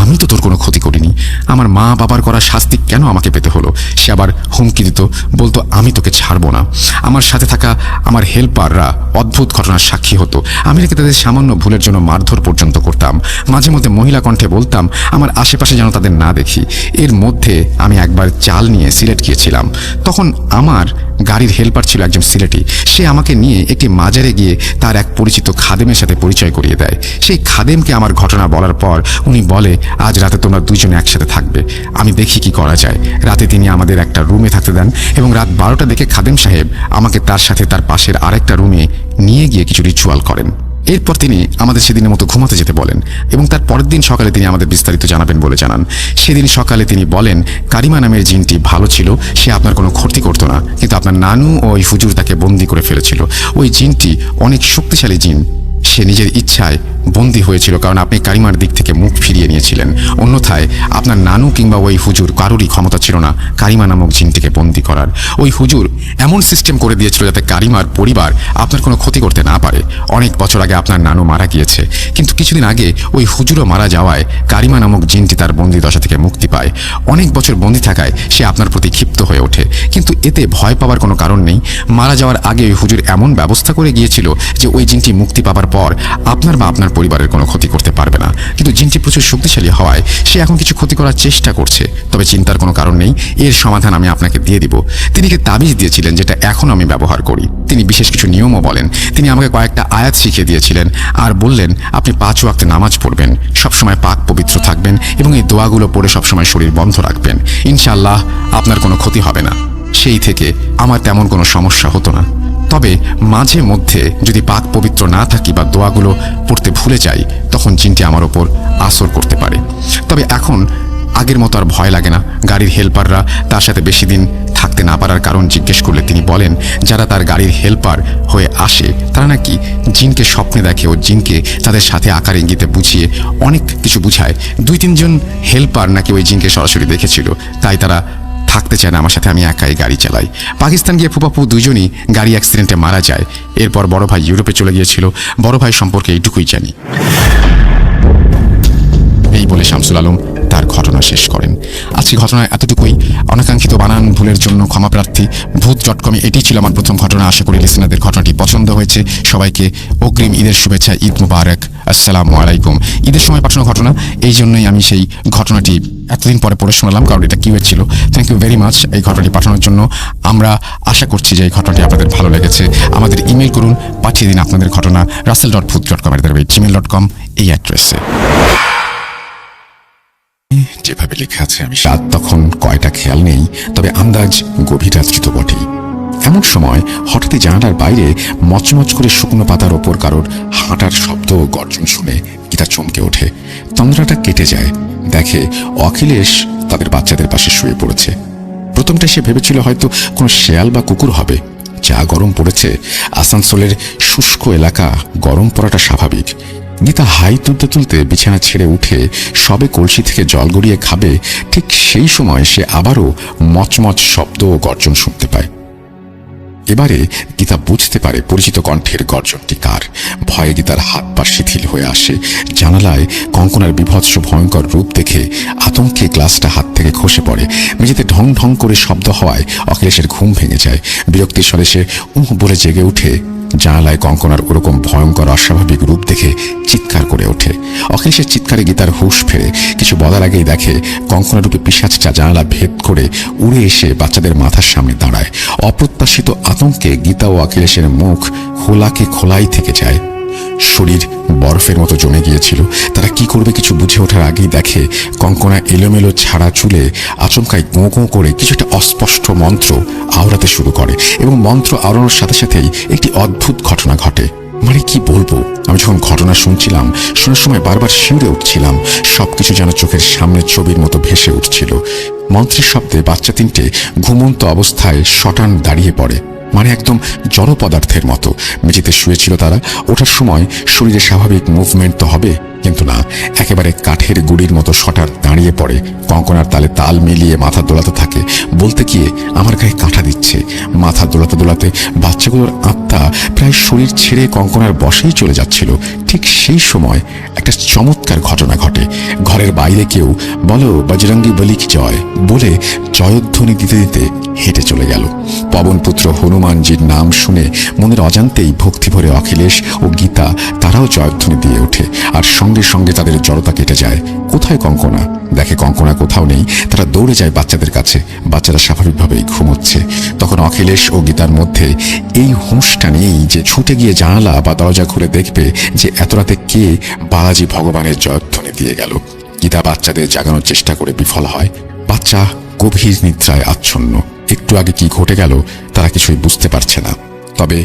আমি তো তোর কোনো ক্ষতি করিনি, আমার মা বাবার করা শাস্তি কেন আমাকে পেতে হলো? সে আবার হুমকি দিত, বলতো, আমি তোকে ছাড়বো না। আমার সাথে থাকা আমার হেল্পাররা অদ্ভুত ঘটনার সাক্ষী হতো। আমি নাকি তাদের সামান্য ভুলের জন্য মারধর পর্যন্ত করতাম। মাঝে মধ্যে মহিলা কণ্ঠে বলতাম, আমার আশেপাশে যেন তাদের না দেখি। এর মধ্যে আমি একবার চাল নিয়ে সিলেট গিয়েছিলাম। তখন আমার গাড়ির হেল্পার ছিল একজন সিলেটি। সে আমাকে নিয়ে একটি মাজারে গিয়ে তার এক পরিচিত খাদেমের সাথে পরিচয় করিয়ে দেয়। সেই খাদেমকে আমার ঘটনা বলার পর উনি বলে, আজ রাতে তোমরা দুইজনে একসাথে থাকবে, আমি দেখি কি করা যায়। রাতে তিনি আমাদের একটা রুমে থাকতে দেন এবং রাত 12টা দেখে খাদেম সাহেব আমাকে তার সাথে তার পাশের আরেকটা রুমে নিয়ে গিয়ে কিছু রিচুয়াল করেন। এরপর তিনি আমাদের সেদিনের মতো ঘুমাতে যেতে বলেন এবং তার পরের দিন সকালে তিনি আমাদের বিস্তারিত জানাবেন বলে জানান। সেদিন সকালে তিনি বলেন, কারিমা নামের জিনটি ভালো ছিল, সে আপনার কোনো ক্ষতি করতো না, কিন্তু আপনার নানু ও ওই হুজুর তাকে বন্দি করে ফেলেছিল। ওই জিনটি অনেক শক্তিশালী জিন, সে নিজের ইচ্ছায় বন্দী হয়েছিল কারণ আপনি কারিমার দিক থেকে মুখ ফিরিয়ে নিয়েছিলেন। অন্যথায় আপনার নানু কিংবা ওই হুজুর কারোরই ক্ষমতা ছিল না কারিমা নামক জিনটিকে বন্দী করার। ওই হুজুর এমন সিস্টেম করে দিয়েছিল যাতে কারিমার পরিবার আপনার কোনো ক্ষতি করতে না পারে। অনেক বছর আগে আপনার নানু মারা গিয়েছে, কিন্তু কিছুদিন আগে ওই হুজুরও মারা যাওয়ায় কারিমা নামক জিনটি তার বন্দী দশা থেকে মুক্তি পায়। অনেক বছর বন্দী থাকায় সে আপনার প্রতি ক্ষিপ্ত হয়ে ওঠে, কিন্তু এতে ভয় পাওয়ার কোনো কারণ নেই। মারা যাওয়ার আগে ওই হুজুর এমন ব্যবস্থা করে গিয়েছিল যে ওই জিনটি মুক্তি পাবার পর আপনার বা আপনার পরিবারের কোনো ক্ষতি করতে পারবে না। কিন্তু জিনটি প্রচুর শক্তিশালী হওয়ায় সে এখন কিছু ক্ষতি করার চেষ্টা করছে। তবে চিন্তার কোনো কারণ নেই, এর সমাধান আমি আপনাকে দিয়ে দিব। তিনি কে তাবিজ দিয়েছিলেন যেটা এখন আমি ব্যবহার করি। তিনি বিশেষ কিছু নিয়মও বলেন। তিনি আমাকে কয়েকটা আয়াত শিখিয়ে দিয়েছিলেন আর বললেন, আপনি 5 ওয়াক্ত নামাজ পড়বেন, সবসময় পাক পবিত্র থাকবেন এবং এই দোয়াগুলো পড়ে সবসময় শরীর বন্ধ রাখবেন। ইনশাআল্লাহ আপনার কোনো ক্ষতি হবে না। সেই থেকে আমার তেমন কোনো সমস্যা হতো না। তবে মাঝে মধ্যে যদি পাক পবিত্র না থাকি বা দোয়াগুলো পড়তে ভুলে যাই, তখন জিনটি আমার ওপর আসর করতে পারে। তবে এখন আগের মতো আর ভয় লাগে না। গাড়ির হেল্পাররা তার সাথে বেশি দিন থাকতে না পারার কারণ জিজ্ঞেস করলে তিনি বলেন, যারা তার গাড়ির হেল্পার হয়ে আসে তারা নাকি জিনকে স্বপ্নে দেখে ও জিনকে তাদের সাথে আকার ইঙ্গিতে বুঝিয়ে অনেক কিছু বুঝায়। 2-3 জন হেল্পার নাকি ওই জিনকে সরাসরি দেখেছিল, তাই তারা থাকতে চায় না আমার সাথে, আমি একাই গাড়ি চালাই। পাকিস্তান গিয়ে ফুপাপু দুজনই গাড়ি অ্যাক্সিডেন্টে মারা যায়। এরপর বড় ভাই ইউরোপে চলে গিয়েছিল। বড় ভাই সম্পর্কে এইটুকুই জানি। এই বলে শামসুল আলম তার ঘটনা ঘটনা শেষ করেন। আজকে ঘটনা এতটুকুই। অনাকাঙ্ক্ষিত বানান ভুলের জন্য ক্ষমা প্রার্থী। ভূত.com এটি ছিল আমার প্রথম ঘটনা। আশা করি লিসেনারদের ঘটনাটি পছন্দ হয়েছে। সবাইকে অগ্রিম ঈদের শুভেচ্ছা, ঈদ মুবারক, আসসালামু আলাইকুম। ঈদের সময় পাঠানো ঘটনা, এই জন্যই আমি সেই ঘটনাটি এতদিন পরে পড়ে শোনালাম, কারণ এটা কিউএ ছিল। থ্যাংক ইউ ভেরি মাচ এই ঘটনাটি পাঠানোর জন্য। আমরা আশা করছি যে এই ঘটনাটি আপনাদের ভালো লেগেছে। আমাদের ইমেল করুন, পাঠিয়ে দিন আপনাদের ঘটনা russell.booth.com@gmail.com এই অ্যাড্রেসে। যেভাবে লেখা আছে, আমি রাত তখন কয়টা খেয়াল নেই, তবে আন্দাজ গভীর রাত্রি তো বটেই। এমন সময় হঠাৎই জানালার বাইরে মচমচ করে শুকনো পাতার ওপর কারোর হাঁটার শব্দ ও গর্জন শুনে গীতা চমকে ওঠে। তন্দ্রাটা কেটে যায়। দেখে অখিলেশ তাদের বাচ্চাদের পাশে শুয়ে পড়েছে। প্রথমটা সে ভেবেছিল হয়তো কোনো শেয়াল বা কুকুর হবে। যা গরম পড়েছে, আসানসোলের শুষ্ক এলাকা, গরম পড়াটা স্বাভাবিক। গীতা হাই তুলতে তুলতে বিছানা ছেড়ে উঠে সবে কলসি থেকে জল গড়িয়ে খাবে, ঠিক সেই সময় সে আবারও মচমচ শব্দ ও গর্জন শুনতে পায়। এবারে গীতা বুঝতে পারে পরিচিত কণ্ঠের গর্জনটি কার। ভয়ে গীতার হাত পা শিথিল হয়ে আসে। জানালায় কঙ্কনার বিভৎস ভয়ঙ্কর রূপ দেখে আতঙ্কে গ্লাসটা হাত থেকে খসে পড়ে। মেঝেতে ঢং ঢং করে শব্দ হওয়ায় অখিলেশের ঘুম ভেঙে যায়। বিরক্তির স্বরে সে উহ বলে জেগে উঠে। জানালায় কঙ্কনার ওরকম ভয়ঙ্কর অস্বাভাবিক রূপ দেখে চিৎকার করে ওঠে। অখিলেশের চিৎকারে গীতার হুঁশ ফেরে। কিছু বলার আগেই দেখে কঙ্কনা রূপে পিশাচটা জানালা ভেদ করে উড়ে এসে বাচ্চাদের মাথার সামনে দাঁড়ায়। অপ্রত্যাশিত আতঙ্কে গীতা ও অখিলেশের মুখ খোলাকে খোলাই থেকে যায়। শরীর বরফের মতো জমে গিয়েছিল। তারা কি করবে কিছু বুঝে ওঠার আগেই দেখে কঙ্কনা এলোমেলো ছাড়া চুলে আচমকায় গোঁ গোঁ করে কিছু একটা অস্পষ্ট মন্ত্র আওড়াতে শুরু করে, এবং মন্ত্র আওড়ানোর সাথে সাথেই একটি অদ্ভুত ঘটনা ঘটে। মানে কি বলবো, আমি যখন ঘটনা শুনছিলাম, শোনার সময় বারবার শিউরে উঠছিলাম। সবকিছু যেন চোখের সামনে ছবির মতো ভেসে উঠছিল। মন্ত্রের শব্দে বাচ্চা তিনটে ঘুমন্ত অবস্থায় শটান দাঁড়িয়ে পড়ে, মানে একদম জড় পদার্থের মতো। মেঝেতে শুয়েছিল তারা। ওঠার সময় শরীরে স্বাভাবিক মুভমেন্ট তো হবে, কিন্তু না, একেবারে কাঠের গুড়ির মতো শটার দাঁড়িয়ে পড়ে। কঙ্কনার তালে তাল মিলিয়ে মাথা দোলাতে থাকে। বলতে গিয়ে আমার গায়ে কাঁটা দিচ্ছে। মাথা দোলাতে দোলাতে বাচ্চাগুলোর আত্মা প্রায় শরীর ছেড়ে কঙ্কনার বসেই চলে যাচ্ছিল। ঠিক সেই সময় একটা চমৎকার ঘটনা ঘটে। ঘরের বাইরে কেউ বলো বজরঙ্গী বলি কি জয় বলে জয়ধ্বনি দিতে দিতে হেঁটে চলে গেল। পবনপুত্র হনুমানজির নাম শুনে মনের অজান্তেই ভক্তি ভরে অখিলেশ ও গীতা তারাও জয়ধ্বনি দিয়ে ওঠে। আর সঙ্গে সঙ্গে তাদের জড়তা কেটে যায়। কোথায় কঙ্কনা? দেখে কঙ্কনা কোথাও নেই। তারা দৌড়ে যায় বাচ্চাদের কাছে। বাচ্চারা স্বাভাবিকভাবেই ঘুমোচ্ছে। তখন অখিলেশ ও গীতার মধ্যে এই হুঁশটা নেই যে ছুটে গিয়ে জানালা বা দরজা খুলে দেখবে যে এত রাতে কে বালাজি ভগবানের জয়ধ্বনি দিয়ে গেল। গীতা বাচ্চাদের জাগানোর চেষ্টা করে বিফল হয়। বাচ্চা গভীর নিদ্রায় আচ্ছন্ন। একটু আগে কি ঘটে গেল তারা কিছুই বুঝতে পারছে না। তবে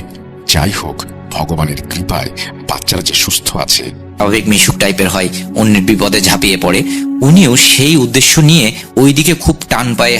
যাই হোক, ভগবানের কৃপায় বাচ্চারা যে সুস্থ আছে। স্বাভাবিক মিশুক টাইপের হয়, অন্যের বিপদে ঝাঁপিয়ে পড়ে। উনিও সেই উদ্দেশ্য নিয়ে ওইদিকে খুব টান পায়ে